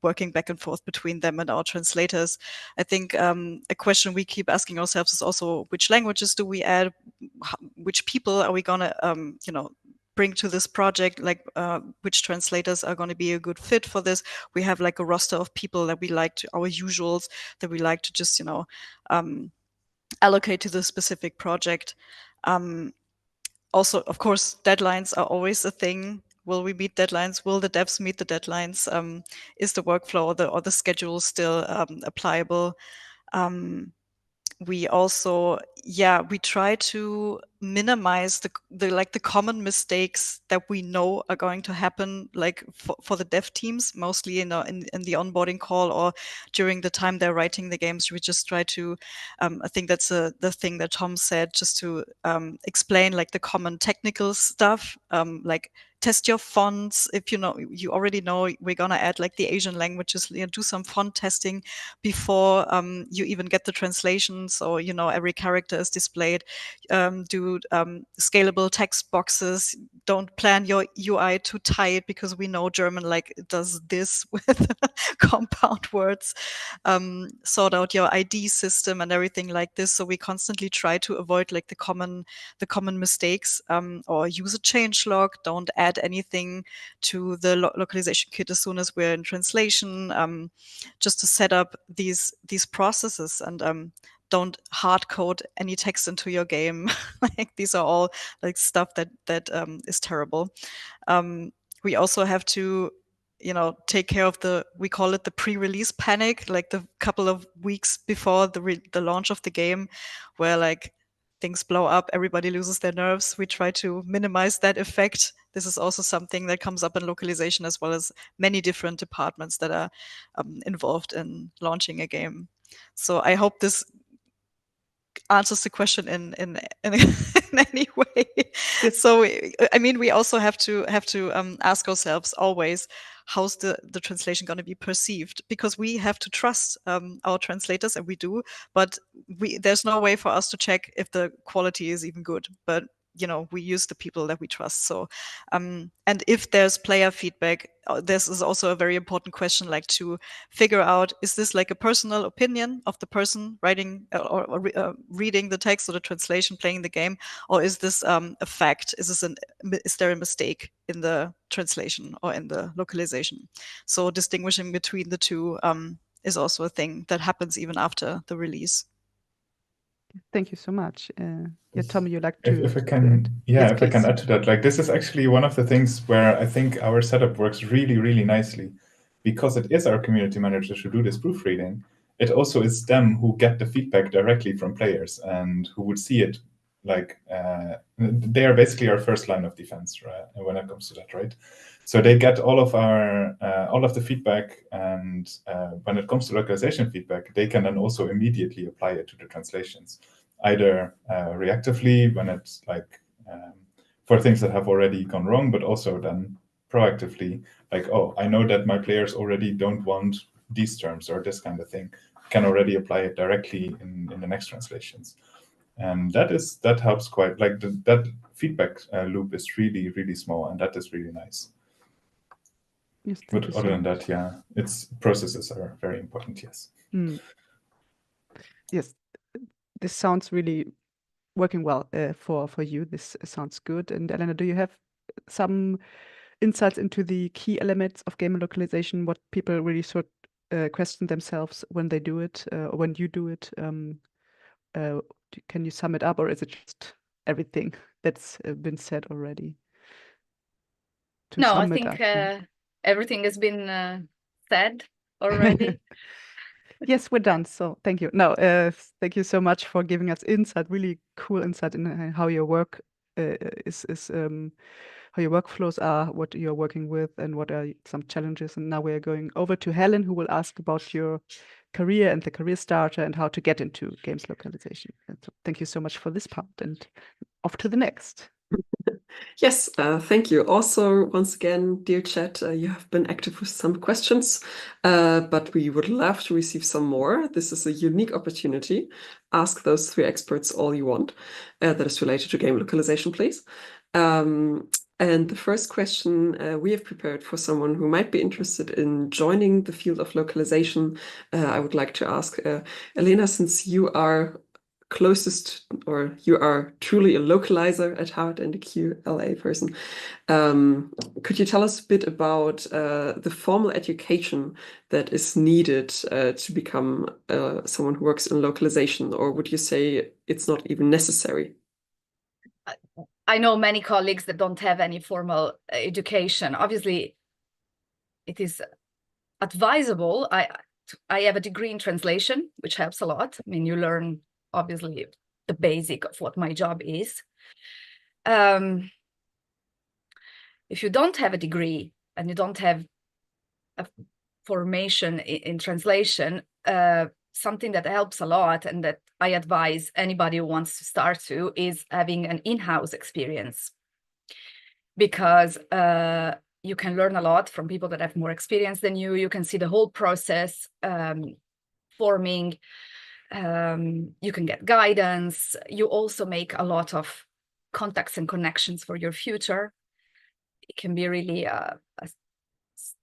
working back and forth between them and our translators. I think a question we keep asking ourselves is also, which languages do we add? Which people are we gonna bring to this project? Like which translators are going to be a good fit for this? We have like a roster of people that we like to, our usuals that we like to just allocate to the specific project. Also, of course, deadlines are always a thing. Will we meet deadlines? Will the devs meet the deadlines? Is the workflow or the schedule still applicable? We also, we try to minimize the common mistakes that we know are going to happen, like for the dev teams, mostly in the onboarding call or during the time they're writing the games. We just try to, I think that's the thing that Tom said, just to explain like the common technical stuff, like test your fonts. If you already know we're gonna add like the Asian languages, do some font testing before you even get the translations, or every character is displayed. Do scalable text boxes. Don't plan your UI too tight, because we know German like does this with compound words. Sort out your ID system and everything like this. So we constantly try to avoid like the common mistakes, or use a changelog. Don't add anything to the localization kit as soon as we're in translation, just to set up these processes, and don't hard code any text into your game. Like these are all like stuff that is terrible. We also have to take care of we call it the pre-release panic, like the couple of weeks before the launch of the game, where like things blow up, everybody loses their nerves. We try to minimize that effect. This is also something that comes up in localization, as well as many different departments that are involved in launching a game. So I hope this answers the question in in any way. So I mean, we also have to ask ourselves always, how's the translation going to be perceived? Because we have to trust our translators, and we do, but there's no way for us to check if the quality is even good. But you know, we use the people that we trust. So, and if there's player feedback, this is also a very important question, like to figure out, is this like a personal opinion of the person writing or reading the text or the translation, playing the game, or is this a fact? Is there a mistake in the translation or in the localization? So distinguishing between the two is also a thing that happens even after the release. Thank you so much. Yeah, Tom, you like to if I can, Yes, if I can please. add to that, like this is actually one of the things where I think our setup works really, really nicely, because it is our community managers who do this proofreading. It also is them who get the feedback directly from players and who would see it. Like they are basically our first line of defense, right? When it comes to that, right? So they get all of our all of the feedback, and when it comes to localization feedback, they can then also immediately apply it to the translations, either reactively when it's like for things that have already gone wrong, but also then proactively, like, oh, I know that my players already don't want these terms or this kind of thing, can already apply it directly in the next translations. And that helps quite, like that feedback loop is really, really small, and that is really nice. Yes, But other than that, yeah, its processes are very important, yes. Yes, this sounds really working well for you. This sounds good. And Elana, do you have some insights into the key elements of game localization, what people really should question themselves when they do it, or when you do it? Can you sum it up, or is it just everything that's been said already? No, I think everything has been said already. Yes, we're done. So thank you. No, thank you so much for giving us insight, really cool insight in how your work is how your workflows are, what you're working with, and what are some challenges. And now we're going over to Helen, who will ask about your career and the career starter and how to get into games localization. And so thank you so much for this part, and off to the next. Yes, thank you. Also, once again, dear chat, you have been active with some questions, but we would love to receive some more. This is a unique opportunity. Ask those three experts all you want that is related to game localization, please. And the first question we have prepared for someone who might be interested in joining the field of localization. I would like to ask Elena, since you are closest, or you are truly a localizer at heart and a QLA person. Could you tell us a bit about the formal education that is needed to become someone who works in localization, or would you say it's not even necessary? I know many colleagues that don't have any formal education. Obviously, it is advisable. I have a degree in translation, which helps a lot. I mean, you learn, obviously, the basic of what my job is. If you don't have a degree and you don't have a formation in translation, something that helps a lot and that I advise anybody who wants to start to is having an in-house experience, because you can learn a lot from people that have more experience than you. You can see the whole process forming. You can get guidance. You also make a lot of contacts and connections for your future. It can be really a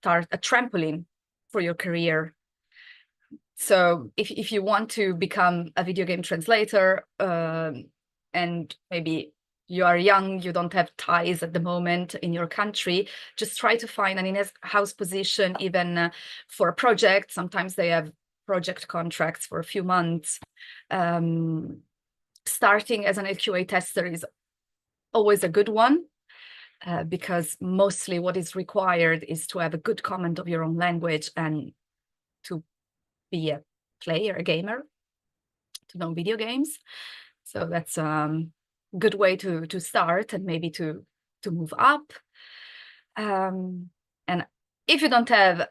trampoline for your career. So if you want to become a video game translator, and maybe you are young, you don't have ties at the moment in your country, just try to find an in-house position, even for a project. Sometimes they have project contracts for a few months. Starting as an QA tester is always a good one, because mostly what is required is to have a good command of your own language and to be a player, a gamer, to know video games. So that's a good way to start and maybe to move up. And if you don't have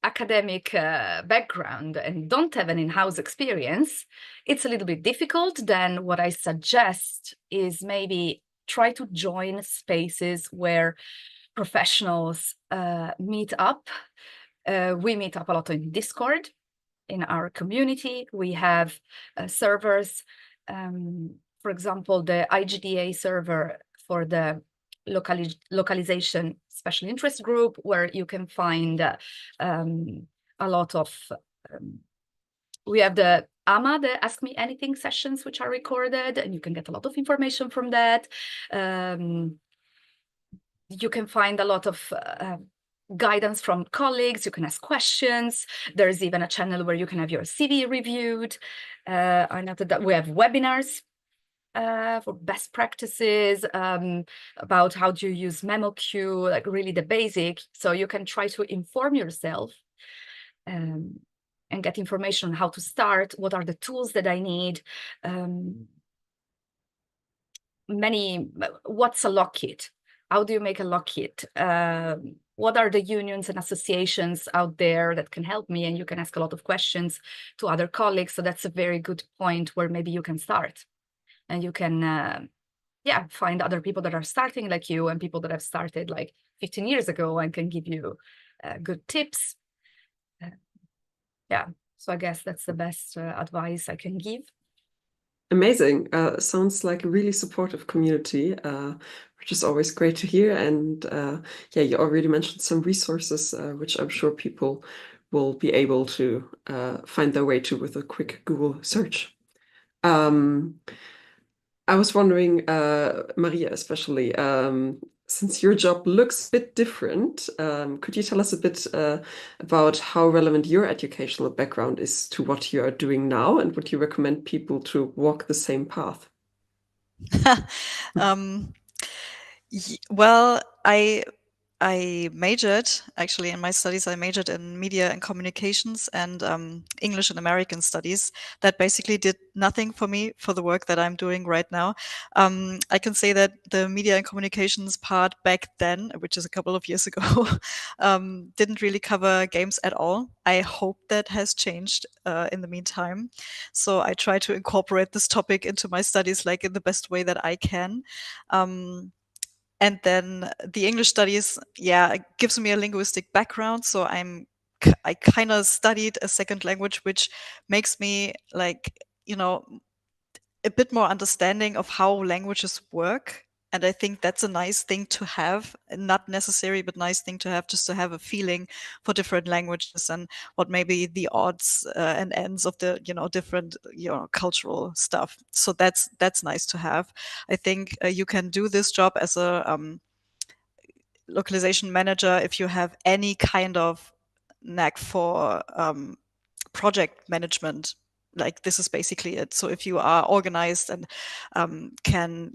academic background and don't have an in-house experience, it's a little bit difficult. Then what I suggest is maybe try to join spaces where professionals meet up. We meet up a lot in Discord. In our community, we have servers. For example, the IGDA server for the localization special interest group, where you can find a lot of, we have the AMA, the Ask Me Anything sessions, which are recorded, and you can get a lot of information from that. You can find a lot of guidance from colleagues. You can ask questions. There's even a channel where you can have your CV reviewed. I noted that we have webinars for best practices, about how do you use memo queue, like really the basic. So you can try to inform yourself and get information on how to start, what are the tools that I need, what's a lock kit? How do you make a lock kit? What are the unions and associations out there that can help me? And you can ask a lot of questions to other colleagues. So that's a very good point where maybe you can start. And you can, find other people that are starting like you and people that have started like 15 years ago and can give you good tips. So I guess that's the best advice I can give. Amazing. Sounds like a really supportive community, which is always great to hear. And you already mentioned some resources, which I'm sure people will be able to find their way to with a quick Google search. I was wondering, Maria, especially, since your job looks a bit different, could you tell us a bit about how relevant your educational background is to what you are doing now, and would you recommend people to walk the same path? Well, I majored, actually, in my studies, I majored in media and communications and English and American studies. That basically did nothing for me for the work that I'm doing right now. I can say that the media and communications part back then, which is a couple of years ago, didn't really cover games at all. I hope that has changed in the meantime. So I try to incorporate this topic into my studies like in the best way that I can. And then the English studies, gives me a linguistic background. So I kind of studied a second language, which makes me a bit more understanding of how languages work. And I think that's a nice thing to have, not necessary, but nice thing to have, just to have a feeling for different languages and what maybe the odds and ends of the, different, cultural stuff. So that's nice to have. I think you can do this job as a localization manager if you have any kind of knack for project management. Like, this is basically it. So if you are organized and can,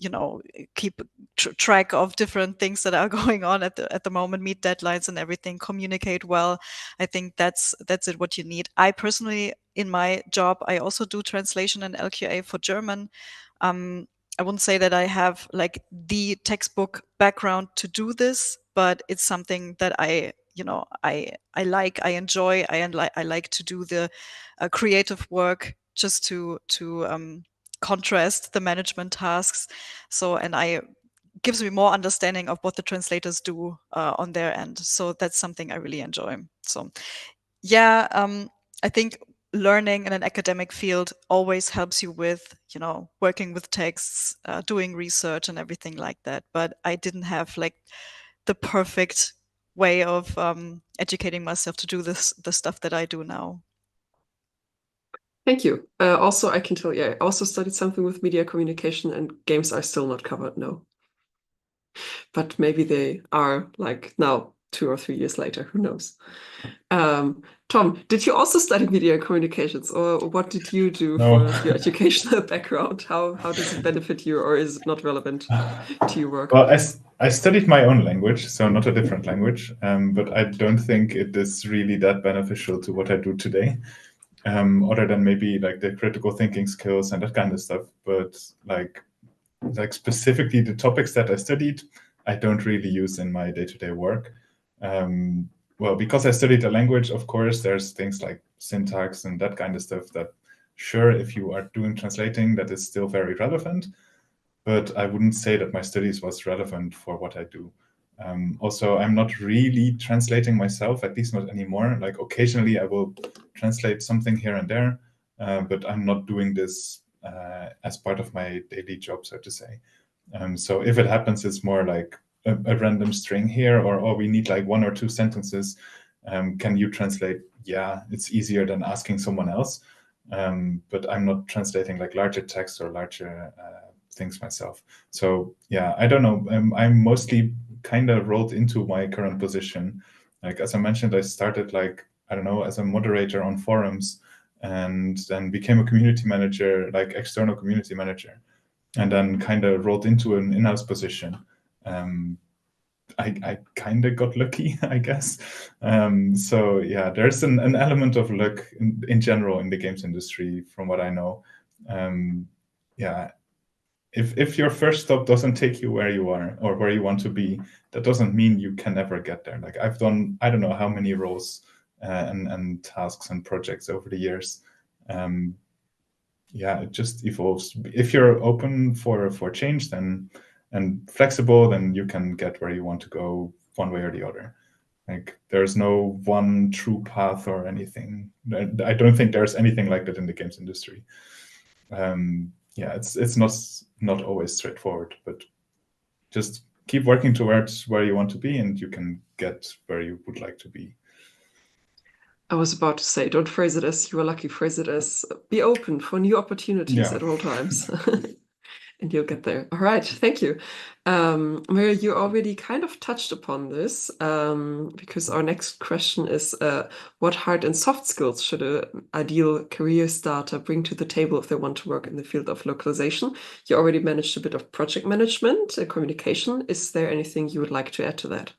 keep track of different things that are going on at the moment, meet deadlines and everything, communicate well, I think that's it, what you need. I personally, in my job, I also do translation and LQA for German. I wouldn't say that I have like the textbook background to do this, but it's something that I like, I enjoy, I like to do the creative work, just to contrast the management tasks. So, and gives me more understanding of what the translators do on their end. So that's something I really enjoy. So I think learning in an academic field always helps you with, working with texts, doing research and everything like that. But I didn't have like the perfect way of educating myself to do the stuff that I do now. Thank you. Also, I can tell you, I also studied something with media communication, and games are still not covered, no. But maybe they are, like, now, 2 or 3 years later, who knows? Tom, did you also study media communications, or what did you do No. for your educational background? How does it benefit you, or is it not relevant to your work? Well, I studied my own language, so not a different language, but I don't think it is really that beneficial to what I do today, other than maybe like the critical thinking skills and that kind of stuff. But like specifically the topics that I studied, I don't really use in my day-to-day work. well, because I studied the language, of course, there's things like syntax and that kind of stuff that, sure, if you are doing translating, that is still very relevant. But I wouldn't say that my studies was relevant for what I do. Also, I'm not really translating myself, at least not anymore. Like occasionally I will translate something here and there, but I'm not doing this as part of my daily job, so to say. So if it happens, it's more like a random string here, or, oh, we need like 1 or 2 sentences. Can you translate? Yeah, it's easier than asking someone else. But I'm not translating like larger text or larger things myself. So yeah, I don't know. I'm mostly kind of rolled into my current position. Like, as I mentioned, I started like, I don't know, as a moderator on forums, and then became a community manager, like external community manager, and then kind of rolled into an in-house position. I kind of got lucky, I guess. So yeah, there's an element of luck in general in the games industry, from what I know. Yeah, if your first stop doesn't take you where you are or where you want to be, that doesn't mean you can never get there. Like, I've done, I don't know how many roles and tasks and projects over the years. Yeah, it just evolves. If you're open for change, then, and flexible, then you can get where you want to go one way or the other. Like, there's no one true path or anything. I don't think there's anything like that in the games industry. Yeah, it's not always straightforward, but just keep working towards where you want to be, and you can get where you would like to be. I was about to say, don't phrase it as you are lucky, phrase it as be open for new opportunities Yeah. at all times. And you'll get there. All right, thank you. Maria, you already kind of touched upon this, because our next question is, what hard and soft skills should an ideal career starter bring to the table if they want to work in the field of localization? You already managed a bit of project management, communication. Is there anything you would like to add to that?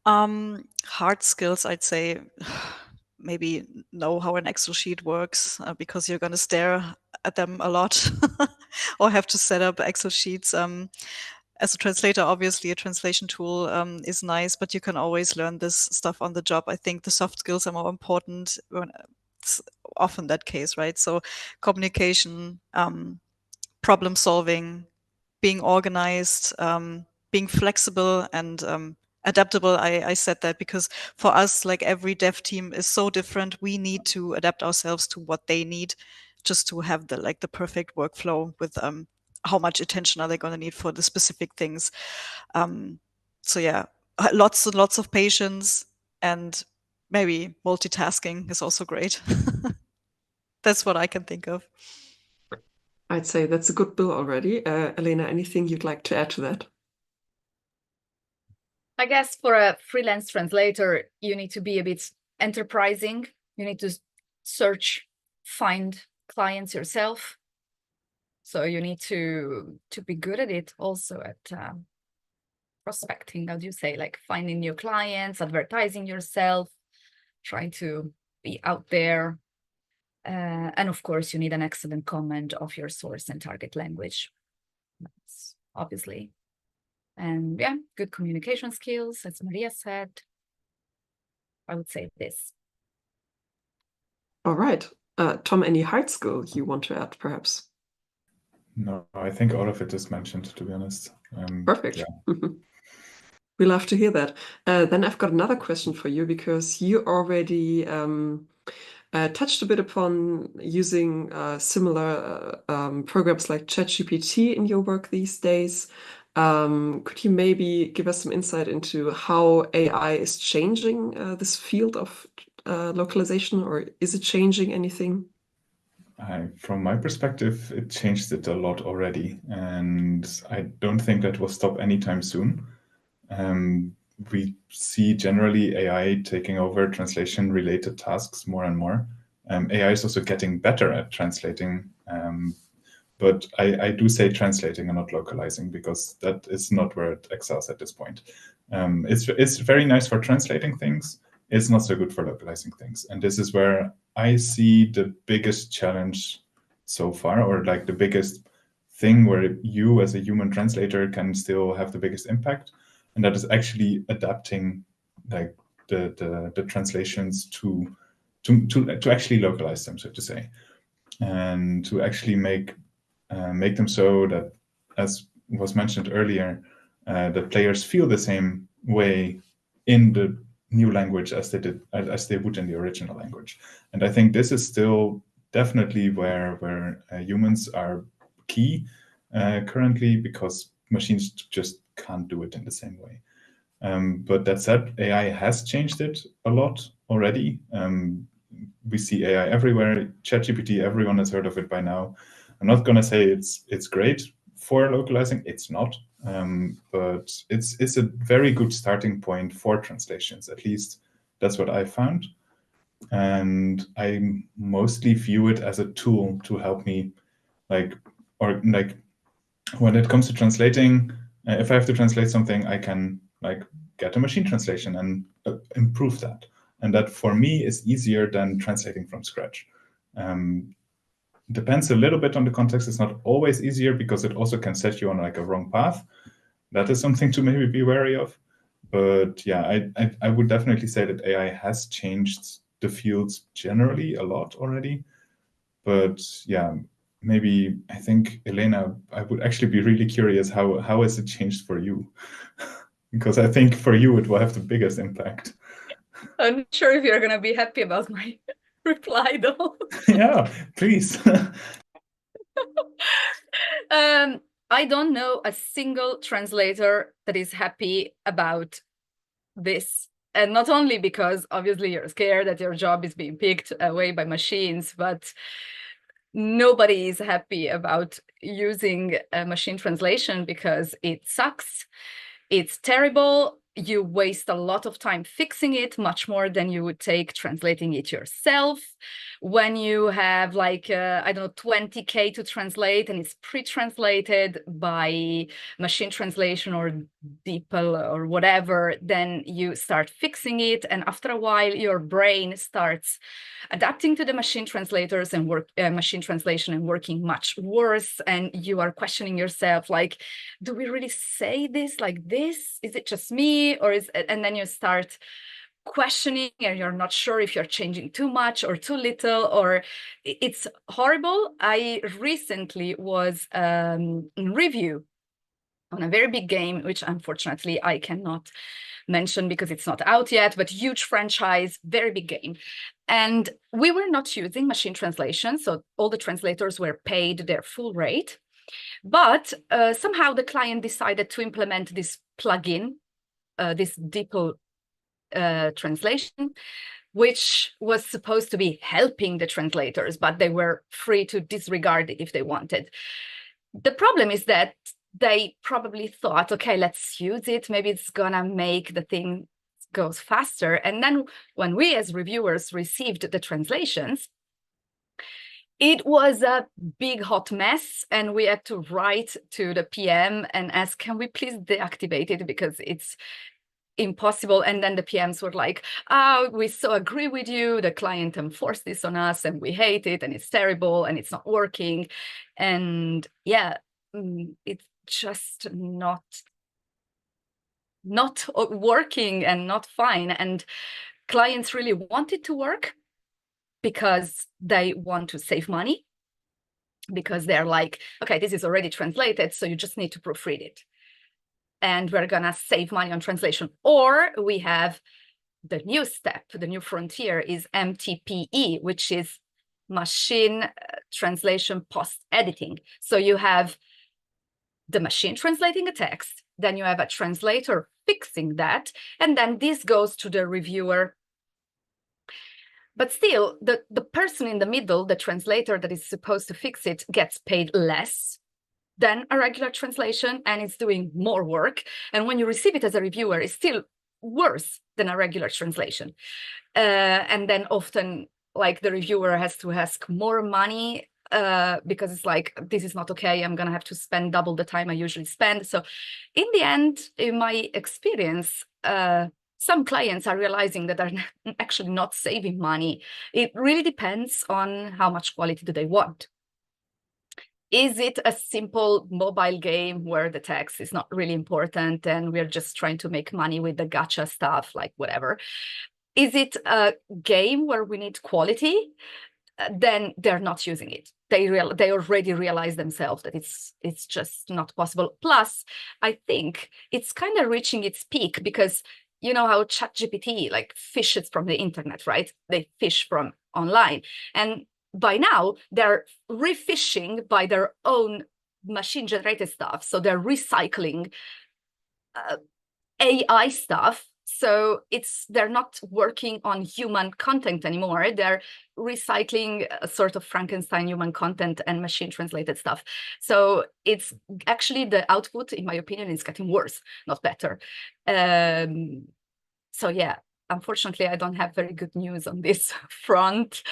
Hard skills, I'd say maybe know how an Excel sheet works, because you're going to stare at them a lot or have to set up Excel sheets. As a translator, obviously a translation tool is nice, but you can always learn this stuff on the job. I think the soft skills are more important when it's often that case, right? So communication, problem solving, being organized, being flexible and adaptable. I said that because for us, like, every dev team is so different. We need to adapt ourselves to what they need, just to have the perfect workflow with how much attention are they going to need for the specific things. So yeah, lots and lots of patience, and maybe multitasking is also great. That's what I can think of. I'd say that's a good bill already. Elena, anything you'd like to add to that? I guess for a freelance translator, you need to be a bit enterprising. You need to search, find clients yourself. So you need to be good at it, also at prospecting, how do you say, like finding new clients, advertising yourself, trying to be out there. And of course, you need an excellent command of your source and target language, obviously. And yeah, good communication skills, as Maria said. I would say this. All right. Tom, any hard skill you want to add, perhaps? No, I think all of it is mentioned, to be honest. Perfect. Yeah. We love to hear that. Then I've got another question for you, because you already touched a bit upon using similar programs like ChatGPT in your work these days. Could you maybe give us some insight into how AI is changing this field of localization, or is it changing anything? From my perspective, it changed it a lot already, and I don't think that will stop anytime soon. We see generally AI taking over translation-related tasks more and more. AI is also getting better at translating, but I do say translating and not localizing, because that is not where it excels at this point. It's very nice for translating things. It's not so good for localizing things. And this is where I see the biggest challenge so far, or like the biggest thing where you as a human translator can still have the biggest impact. And that is actually adapting like the translations to actually localize them, so to say, and to actually make them so that, as was mentioned earlier, that players feel the same way in the new language as they would in the original language. And I think this is still definitely where humans are key currently, because machines just can't do it in the same way. But that said, AI has changed it a lot already. We see AI everywhere. ChatGPT, everyone has heard of it by now. I'm not going to say it's great for localizing. It's not. But it's a very good starting point for translations. At least that's what I found. And I mostly view it as a tool to help me, when it comes to translating, if I have to translate something, I can get a machine translation and improve that. And that for me is easier than translating from scratch. Depends a little bit on the context. It's not always easier, because it also can set you on a wrong path. That is something to maybe be wary of. But yeah, I would definitely say that AI has changed the fields generally a lot already. But yeah, maybe I think, Elena, I would actually be really curious, how has it changed for you? Because I think for you it will have the biggest impact. I'm not sure if you're going to be happy about my reply, though. Yeah, please. I don't know a single translator that is happy about this. And not only because obviously you're scared that your job is being picked away by machines, but nobody is happy about using a machine translation because it sucks. It's terrible. You waste a lot of time fixing it, much more than you would take translating it yourself. When you have I don't know, 20K to translate and it's pre-translated by machine translation or DeepL or whatever, then you start fixing it. And after a while, your brain starts adapting to the machine translators and machine translation and working much worse. And you are questioning yourself, do we really say this like this? Is it just me? And then you start questioning and you're not sure if you're changing too much or too little, or it's horrible. I recently was in review on a very big game, which unfortunately I cannot mention because it's not out yet, but huge franchise, very big game. And we were not using machine translation, so all the translators were paid their full rate. But somehow the client decided to implement this plugin, this DeepL translation, which was supposed to be helping the translators, but they were free to disregard it if they wanted. The problem is that they probably thought, okay, let's use it. Maybe it's gonna make the thing goes faster. And then when we as reviewers received the translations, it was a big hot mess, and we had to write to the PM and ask, can we please deactivate it because it's impossible. And then the PMs were like, oh, we so agree with you. The client enforced this on us and we hate it and it's terrible and it's not working. And yeah, it's just not working and not fine. And clients really want it to work because they want to save money, because they're like, okay, this is already translated, so you just need to proofread it. And we're gonna save money on translation. Or we have the new step, the new frontier is MTPE, which is machine translation post-editing. So you have the machine translating a text, then you have a translator fixing that, and then this goes to the reviewer. But still, the person in the middle, the translator that is supposed to fix it, gets paid less than a regular translation, and it's doing more work. And when you receive it as a reviewer, it's still worse than a regular translation. And then often, the reviewer has to ask more money because it's like, this is not okay. I'm gonna have to spend double the time I usually spend. So in the end, in my experience, some clients are realizing that they're actually not saving money. It really depends on how much quality do they want. is it a simple mobile game where the text is not really important and we're just trying to make money with the gacha stuff, like whatever? Is it a game where we need quality? Then they're not using it. They already realize themselves that it's just not possible. Plus, I think it's kind of reaching its peak, because you know how ChatGPT like fishes from the internet, right? They fish from online, and by now they're refishing by their own machine-generated stuff. So they're recycling AI stuff. So they're not working on human content anymore. They're recycling a sort of Frankenstein human content and machine translated stuff. So it's actually, the output, in my opinion, is getting worse, not better. So yeah, unfortunately, I don't have very good news on this front.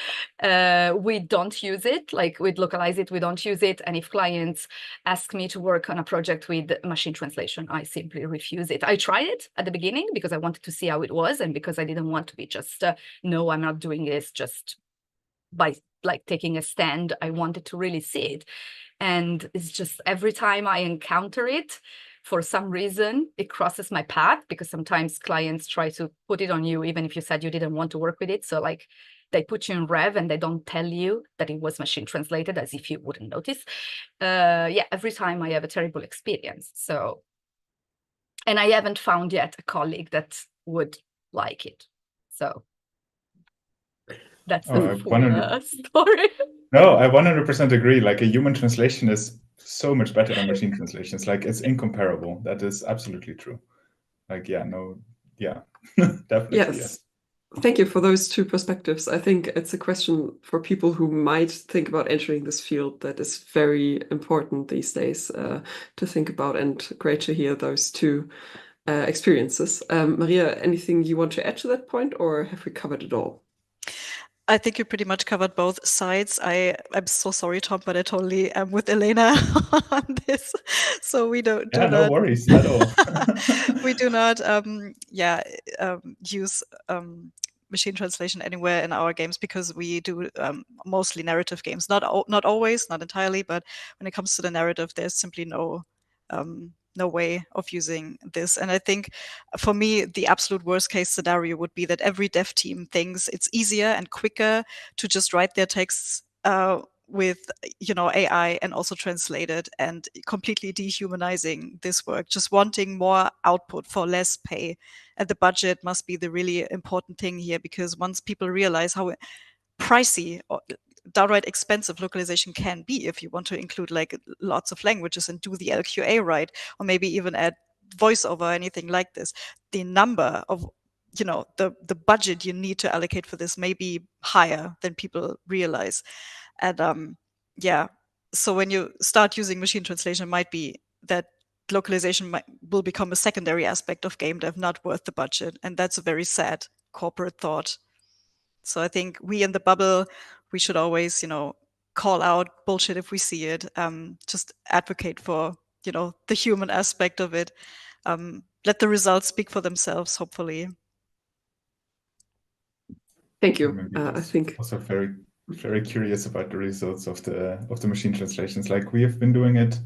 We don't use it, like with Localize It, we don't use it. And if clients ask me to work on a project with machine translation, I simply refuse it. I tried it at the beginning because I wanted to see how it was, and because I didn't want to be just, no, I'm not doing this just by like taking a stand. I wanted to really see it. And it's just every time I encounter it, for some reason, it crosses my path, because sometimes clients try to put it on you, even if you said you didn't want to work with it. So like they put you in rev and they don't tell you that it was machine translated, as if you wouldn't notice. Yeah, every time I have a terrible experience. So, and I haven't found yet a colleague that would like it. So that's the full story. No, I 100% agree. Like, a human translation is so much better than machine translations. Like, it's incomparable. That is absolutely true. Like, yeah, no, yeah, definitely. Yes. Thank you for those two perspectives. I think it's a question for people who might think about entering this field that is very important these days to think about, and great to hear those two experiences. Maria, anything you want to add to that point, or have we covered it all? I think you pretty much covered both sides. I'm so sorry, Tom, but I totally am with Elena on this. So we do no not, worries at all. we do not, use machine translation anywhere in our games, because we do mostly narrative games. Not always, not entirely, but when it comes to the narrative, there's simply no way of using this. And I think for me, the absolute worst case scenario would be that every dev team thinks it's easier and quicker to just write their texts with AI and also translate it, and completely dehumanizing this work, just wanting more output for less pay. And the budget must be the really important thing here, because once people realize how pricey or downright expensive localization can be, if you want to include like lots of languages and do the LQA right, or maybe even add voiceover or anything like this, the number of the budget you need to allocate for this may be higher than people realize. And so when you start using machine translation, it might be that localization will become a secondary aspect of game dev, not worth the budget. And that's a very sad corporate thought. So I think we in the bubble, we should always, call out bullshit if we see it. Just advocate for, the human aspect of it. Let the results speak for themselves, hopefully. Thank you. I think also very, very curious about the results of the machine translations. Like, we have been doing it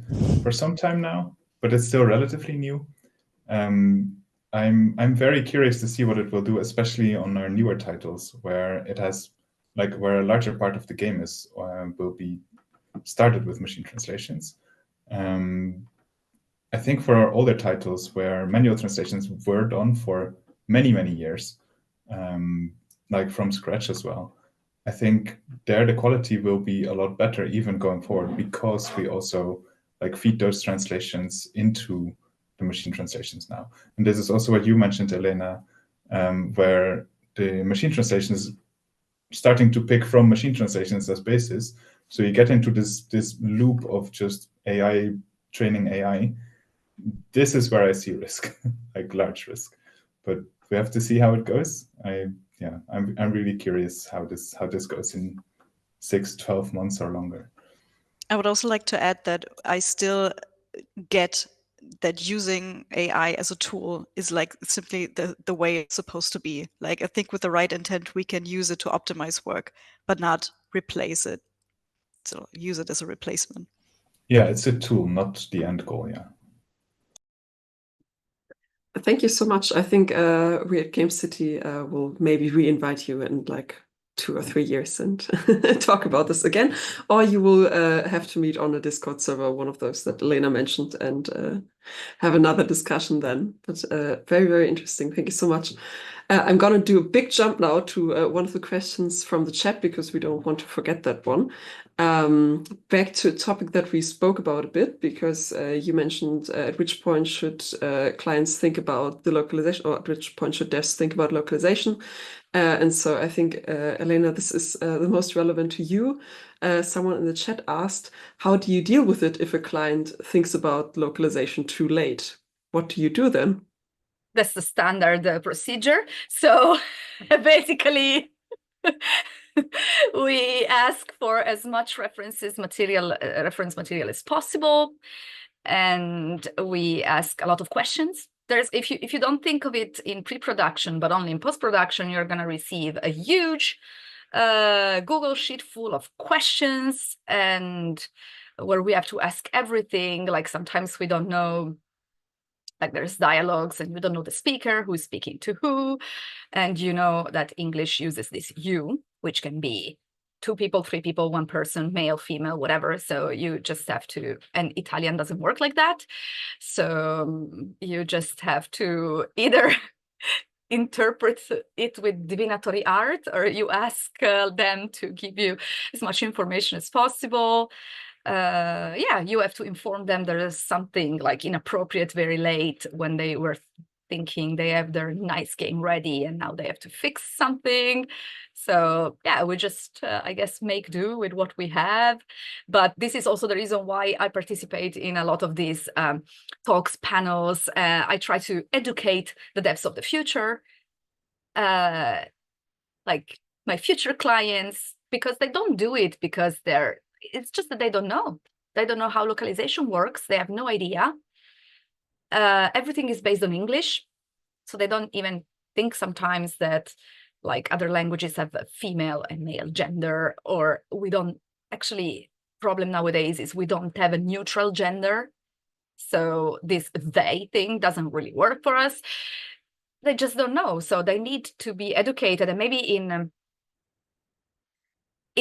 for some time now, but it's still relatively new. I'm very curious to see what it will do, especially on our newer titles, where it has, like, where a larger part of the game is will be started with machine translations. I think for our older titles, where manual translations were done for many, many years, like from scratch as well, I think there the quality will be a lot better even going forward, because we also like feed those translations into the machine translations now. And this is also what you mentioned, Elena, where the machine translation is starting to pick from machine translations as basis. So you get into this loop of just AI training AI. This is where I see risk, like large risk. But we have to see how it goes. I'm really curious how this goes in 6, 12 months or longer. I would also like to add that I still get that using AI as a tool is like simply the way it's supposed to be. Like, I think with the right intent, we can use it to optimize work, but not replace it. So use it as a replacement. Yeah, it's a tool, not the end goal. Yeah. Thank you so much. I think we at Gamecity will maybe re-invite you in like 2 or 3 years and talk about this again. Or you will have to meet on a Discord server, one of those that Elena mentioned, and have another discussion then. But very, very interesting. Thank you so much. I'm going to do a big jump now to one of the questions from the chat because we don't want to forget that one. Back to a topic that we spoke about a bit, because you mentioned at which point should clients think about the localization, or at which point should devs think about localization. And so I think, Elena, this is the most relevant to you. Someone in the chat asked, how do you deal with it if a client thinks about localization too late? What do you do then? That's the standard procedure. So basically, we ask for as much reference material as possible, and we ask a lot of questions. If you don't think of it in pre-production, but only in post-production, you're going to receive a huge Google sheet full of questions, and where we have to ask everything. Like sometimes we don't know, like there's dialogues and we don't know the speaker who's speaking to who. And you know that English uses this you, which can be 2 people, 3 people, 1 person, male, female, whatever. So you just have to, and Italian doesn't work like that. So you just have to either interpret it with divinatory art, or you ask them to give you as much information as possible. Yeah, you have to inform them there is something like inappropriate very late when they were thinking they have their nice game ready and now they have to fix something. So yeah, we just, I guess, make do with what we have. But this is also the reason why I participate in a lot of these talks, panels. I try to educate the devs of the future, like my future clients, because they don't do it because it's just that they don't know. They don't know how localization works. They have no idea. Everything is based on English. So they don't even think sometimes that like other languages have a female and male gender, or we don't actually, problem nowadays is we don't have a neutral gender. So this they thing doesn't really work for us. They just don't know. So they need to be educated, and maybe in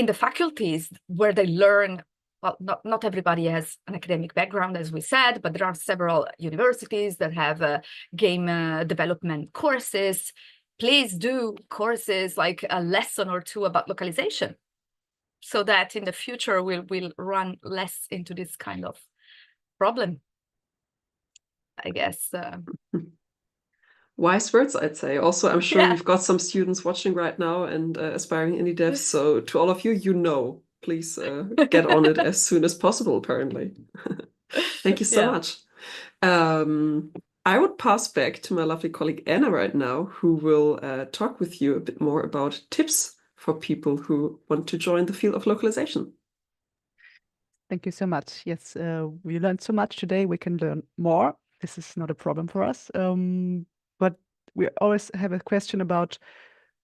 the faculties where they learn, well, not everybody has an academic background, as we said, but there are several universities that have game development courses. Please do courses like a lesson or 2 about localization, so that in the future we'll run less into this kind of problem, I guess. Wise words, I'd say. Also, I'm sure we've got some students watching right now and aspiring indie devs. So to all of you, please get on it as soon as possible, apparently. Thank you so much. I would pass back to my lovely colleague Anna right now, who will talk with you a bit more about tips for people who want to join the field of localization. Thank you so much. Yes, we learned so much today. We can learn more. This is not a problem for us. But we always have a question about,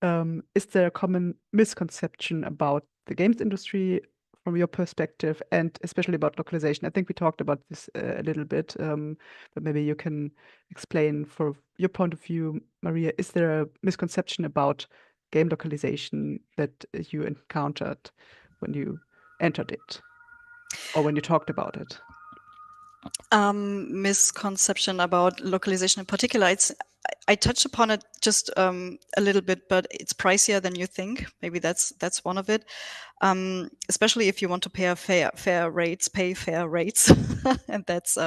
is there a common misconception about the games industry from your perspective, and especially about localization? I think we talked about this a little bit, but maybe you can explain for your point of view, Maria, is there a misconception about game localization that you encountered when you entered it, or when you talked about it? Misconception about localization in particular, I touched upon it just a little bit, but it's pricier than you think. Maybe that's one of it. Especially if you want to pay fair rates, and that's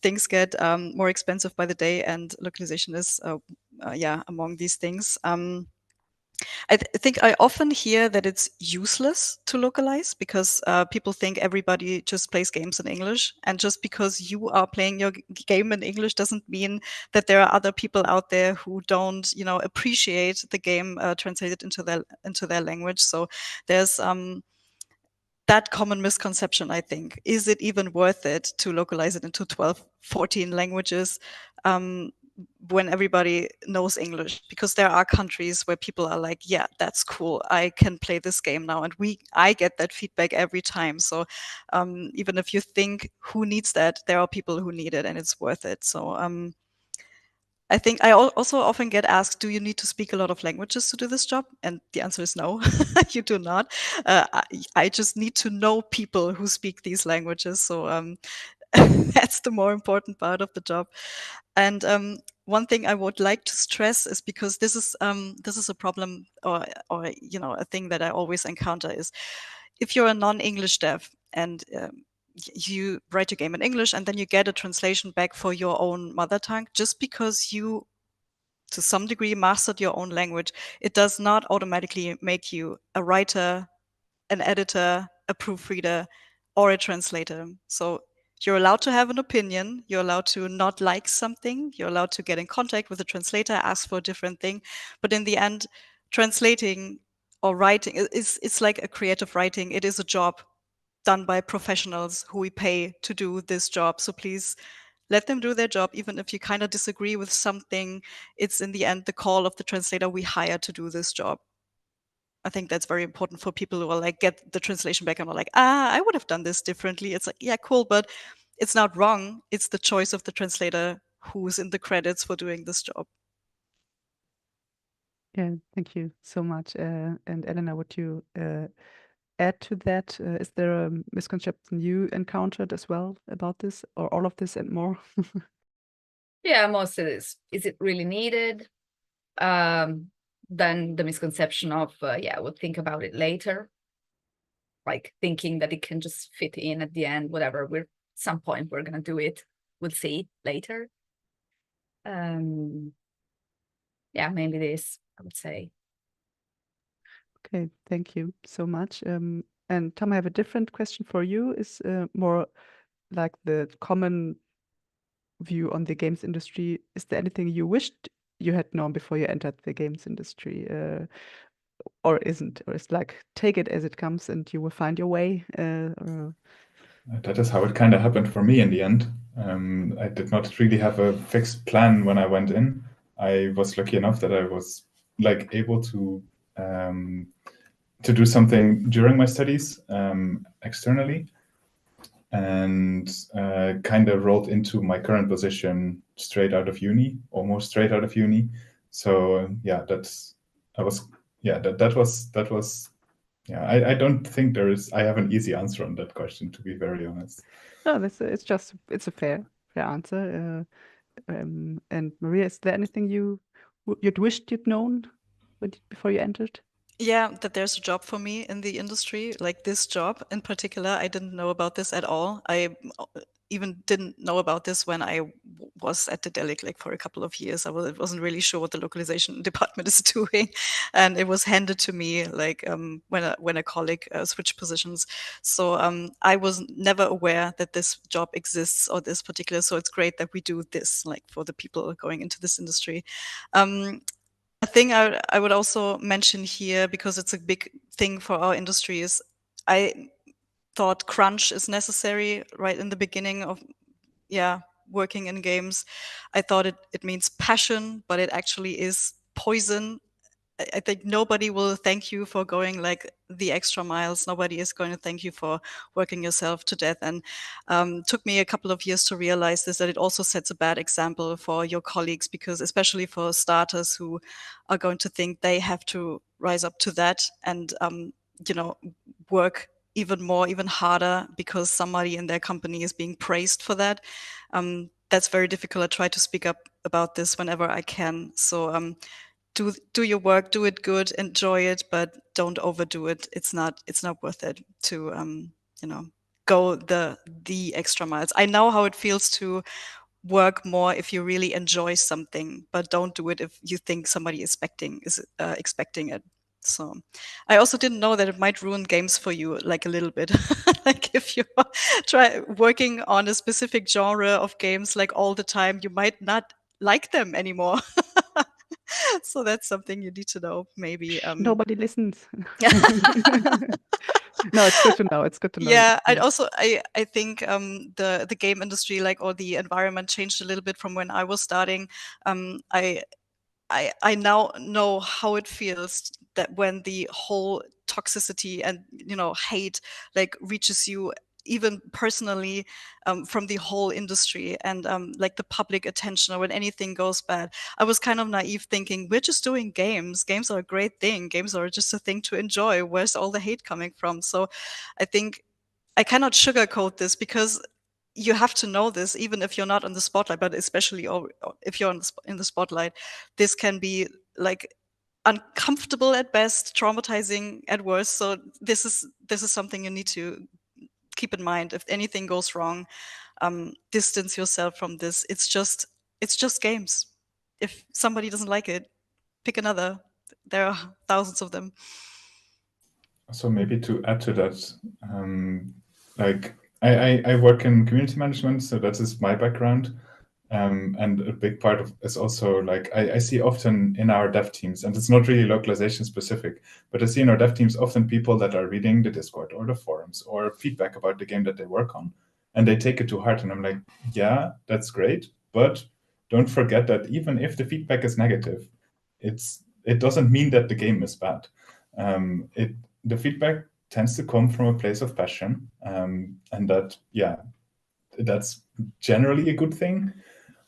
things get more expensive by the day, and localization is among these things. I think I often hear that it's useless to localize because people think everybody just plays games in English. And just because you are playing your game in English doesn't mean that there are other people out there who don't, appreciate the game translated into their language. So there's that common misconception, I think. Is it even worth it to localize it into 12, 14 languages? when everybody knows English, because there are countries where people are like, yeah, that's cool, I can play this game now, and I get that feedback every time. So even if you think who needs that, there are people who need it, and it's worth it. So I think I also often get asked, do you need to speak a lot of languages to do this job? And the answer is no, you do not. I just need to know people who speak these languages. So that's the more important part of the job. And one thing I would like to stress is, because this is a problem, or a thing that I always encounter, is if you're a non-English dev and you write your game in English and then you get a translation back for your own mother tongue, just because you to some degree mastered your own language, it does not automatically make you a writer, an editor, a proofreader, or a translator. So you're allowed to have an opinion, you're allowed to not like something, you're allowed to get in contact with a translator, ask for a different thing, but in the end, translating or writing it's like a creative writing. It is a job done by professionals who we pay to do this job. So please let them do their job, even if you kind of disagree with something. It's in the end the call of the translator we hire to do this job. I think that's very important for people who are like, get the translation back and are like, I would have done this differently. It's like, yeah, cool, but it's not wrong. It's the choice of the translator who's in the credits for doing this job. Yeah, thank you so much. And Elena, would you add to that? Is there a misconception you encountered as well about this, or all of this and more? Yeah, most of this. Is it really needed? Then the misconception of, we'll think about it later. Like thinking that it can just fit in at the end, whatever, some point we're gonna do it. We'll see later. Yeah, maybe this, I would say. Okay, thank you so much. And Tom, I have a different question for you. Is more like the common view on the games industry. Is there anything you wished you had known before you entered the games industry, or isn't? Or it's like, take it as it comes and you will find your way? That is how it kind of happened for me in the end. I did not really have a fixed plan when I went in. I was lucky enough that I was like able to do something during my studies externally, and kind of rolled into my current position straight out of uni, almost straight out of uni. So yeah, I don't think I have an easy answer on that question, to be very honest. No, it's a fair answer. And Maria, is there anything you'd wished you'd known before you entered? Yeah, that there's a job for me in the industry, like this job in particular. I didn't know about this at all. I even didn't know about this when I was at Daedalic, like for a couple of years. I wasn't really sure what the localization department is doing, and it was handed to me like when a colleague switched positions. So I was never aware that this job exists or this particular. So it's great that we do this, like for the people going into this industry. A thing I would also mention here, because it's a big thing for our industry, is I thought crunch is necessary right in the beginning of working in games. I thought it means passion, but it actually is poison. I think nobody will thank you for going like the extra miles. Nobody is going to thank you for working yourself to death. And took me a couple of years to realize this, that it also sets a bad example for your colleagues, because especially for starters who are going to think they have to rise up to that and, work even more, even harder because somebody in their company is being praised for that. That's very difficult. I try to speak up about this whenever I can. So do your work, do it good, enjoy it, but don't overdo it. It's not worth it to go the extra miles. I know how it feels to work more if you really enjoy something, but don't do it if you think somebody is expecting it. So I also didn't know that it might ruin games for you, like a little bit. Like if you try working on a specific genre of games like all the time, you might not like them anymore. So that's something you need to know, maybe. Nobody listens. No, it's good to know. It's good to know. Yeah, I'd also I think the game industry, like, or the environment changed a little bit from when I was starting. I now know how it feels that when the whole toxicity and hate like reaches you even personally from the whole industry and like the public attention, or when anything goes bad. I was kind of naive thinking we're just doing games. Games are a great thing. Games are just a thing to enjoy. Where's all the hate coming from? So I think I cannot sugarcoat this, because you have to know this, even if you're not on the spotlight, but especially if you're in the spotlight, this can be like uncomfortable at best, traumatizing at worst. So this is something you need to keep in mind. If anything goes wrong, distance yourself from this. It's just games. If somebody doesn't like it, pick another. There are thousands of them. So maybe to add to that, like I work in community management, so that is my background. And a big part of is also like I see often in our dev teams, and it's not really localization specific, but I see in our dev teams often people that are reading the Discord or the forums or feedback about the game that they work on, and they take it to heart. And I'm like, yeah, that's great, but don't forget that even if the feedback is negative, it doesn't mean that the game is bad. The feedback tends to come from a place of passion, and that's generally a good thing.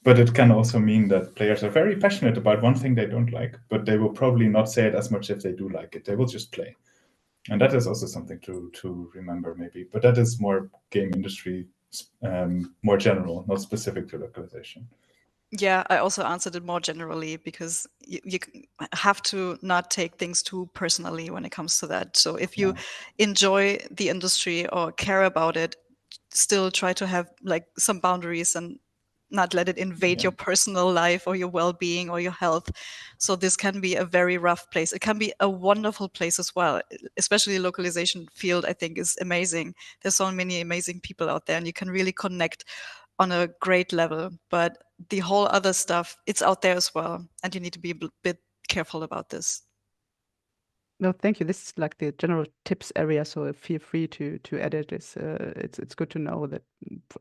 But it can also mean that players are very passionate about one thing they don't like, but they will probably not say it as much if they do like it. They will just play. And that is also something to remember, maybe. But that is more game industry, more general, not specific to localization. Yeah, I also answered it more generally, because you have to not take things too personally when it comes to that. So if you enjoy the industry or care about it, still try to have like some boundaries and not let it invade your personal life or your well-being or your health. So this can be a very rough place. It can be a wonderful place as well. Especially the localization field, I think, is amazing. There's so many amazing people out there, and you can really connect on a great level. But the whole other stuff, it's out there as well, and you need to be a bit careful about this. No, thank you. This is like the general tips area, so feel free to edit this. It's good to know that,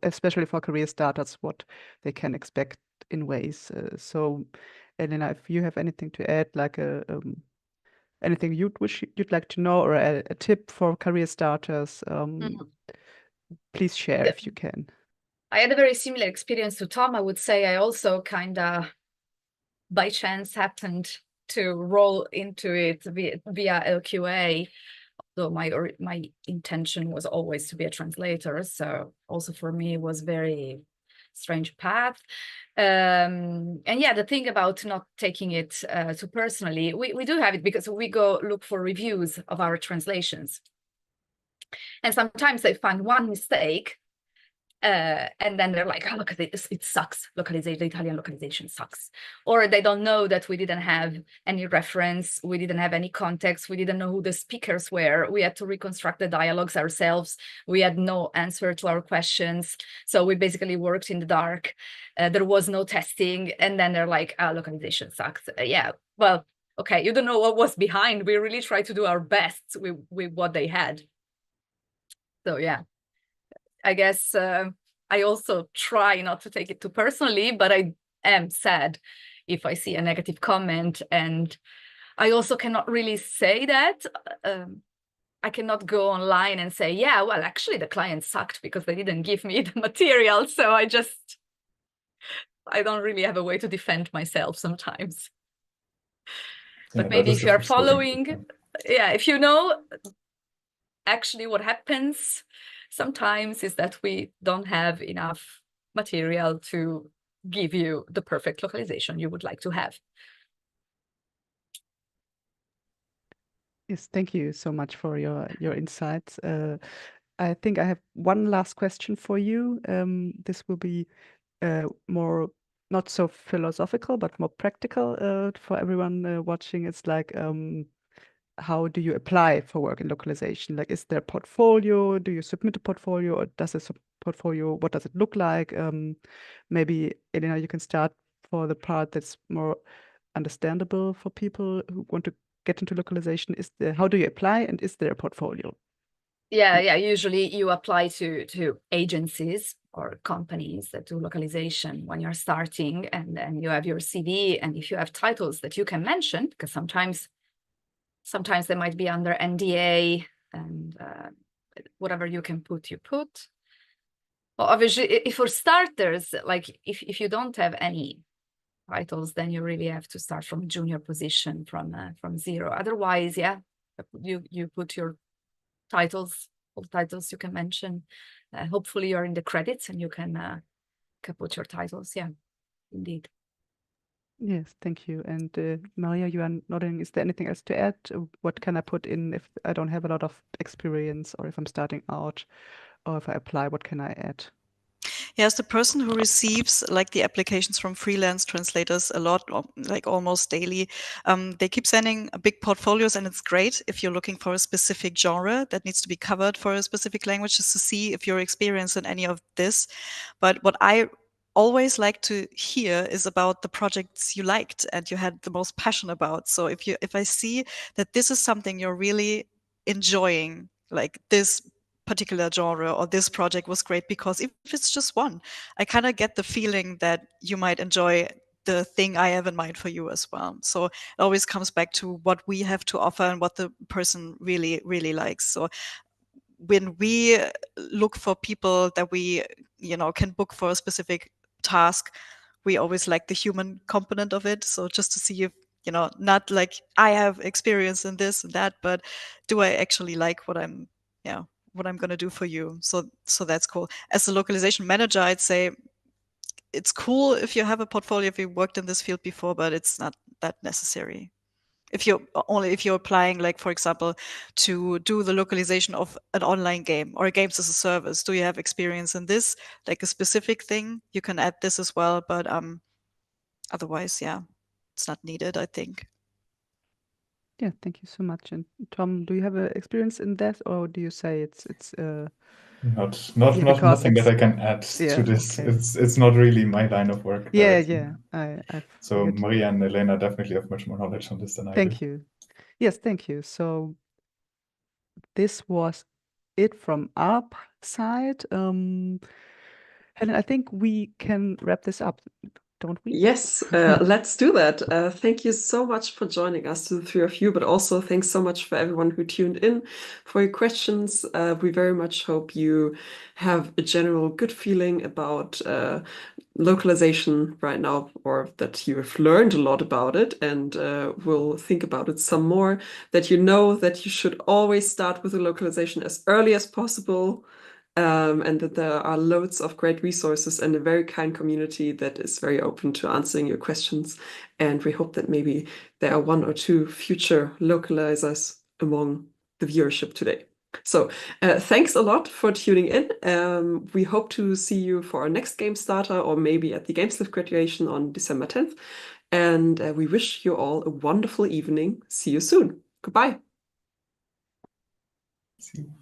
especially for career starters, what they can expect in ways. So, Elena, if you have anything to add, like anything you'd like to know, or a tip for career starters, please share if you can. I had a very similar experience to Tom. I would say I also kind of by chance happened to roll into it via LQA, though my intention was always to be a translator. So also for me it was very strange path. And yeah, the thing about not taking it too personally, we do have it because we go look for reviews of our translations. And sometimes they find one mistake, and then they're like, oh, look at this, it sucks. The Italian localization sucks. Or they don't know that we didn't have any reference, we didn't have any context, we didn't know who the speakers were. We had to reconstruct the dialogues ourselves. We had no answer to our questions. So we basically worked in the dark. There was no testing. And then they're like, oh, localization sucks. Yeah, well, okay, you don't know what was behind. We really tried to do our best with what they had. So yeah. I guess I also try not to take it too personally, but I am sad if I see a negative comment. And I also cannot really say that. I cannot go online and say, yeah, well, actually the client sucked because they didn't give me the material. So I don't really have a way to defend myself sometimes. But maybe if you are following, if you know actually what happens sometimes is that we don't have enough material to give you the perfect localization you would like to have. Yes, thank you so much for your insights. I think I have one last question for you. This will be more not so philosophical, but more practical for everyone watching. It's like, how do you apply for work in localization? Like, is there a portfolio? Do you submit a portfolio, or does a portfolio, what does it look like? Maybe, Elena, you can start for the part that's more understandable for people who want to get into localization. How do you apply, and is there a portfolio? Yeah. Usually you apply to agencies or companies that do localization when you're starting, and then you have your CV, and if you have titles that you can mention, because sometimes they might be under NDA, and whatever you can put, you put. Well, obviously, if for starters, like if you don't have any titles, then you really have to start from a junior position from zero. Otherwise, yeah, you put your titles, all titles you can mention. Hopefully, you're in the credits and you can put your titles. Yeah, indeed. Yes, thank you. And Maria, you are nodding. Is there anything else to add? What can I put in if I don't have a lot of experience, or if I'm starting out, or if I apply, what can I add? Yes, the person who receives like the applications from freelance translators a lot, like almost daily, they keep sending big portfolios, and it's great if you're looking for a specific genre that needs to be covered for a specific language, just to see if you're experienced in any of this. But what I always like to hear is about the projects you liked and you had the most passion about. So if I see that this is something you're really enjoying, like this particular genre or this project was great, because if it's just one, I kind of get the feeling that you might enjoy the thing I have in mind for you as well. So it always comes back to what we have to offer and what the person really, really likes. So when we look for people that we, can book for a specific task, we always like the human component of it. So just to see if, not like I have experience in this and that, but do I actually like what I'm going to do for you? So that's cool. As a localization manager, I'd say it's cool if you have a portfolio, if you worked in this field before, but it's not that necessary. If you're applying, like, for example, to do the localization of an online game or a games as a service, do you have experience in this, like a specific thing? You can add this as well, but otherwise, yeah, it's not needed, I think. Yeah, thank you so much. And Tom, do you have experience in that, or do you say it's Not Yeah, because nothing that it's- I can add Yeah, to this. okay. It's not really my line of work. Yeah, directly. yeah. I So figured. Maria and Elena definitely have much more knowledge on this than I do. Thank you. Yes, thank you. So this was it from our side. Helen, I think we can wrap this up, don't we? Yes, let's do that. Thank you so much for joining us, to the three of you, but also thanks so much for everyone who tuned in, for your questions. We very much hope you have a general good feeling about localization right now, or that you have learned a lot about it and will think about it some more, that you know that you should always start with the localization as early as possible. And that there are loads of great resources and a very kind community that is very open to answering your questions. And we hope that maybe there are one or two future localizers among the viewership today. So thanks a lot for tuning in. We hope to see you for our next Game Starter, or maybe at the Gameslift graduation on December 10th. And we wish you all a wonderful evening. See you soon. Goodbye. See you.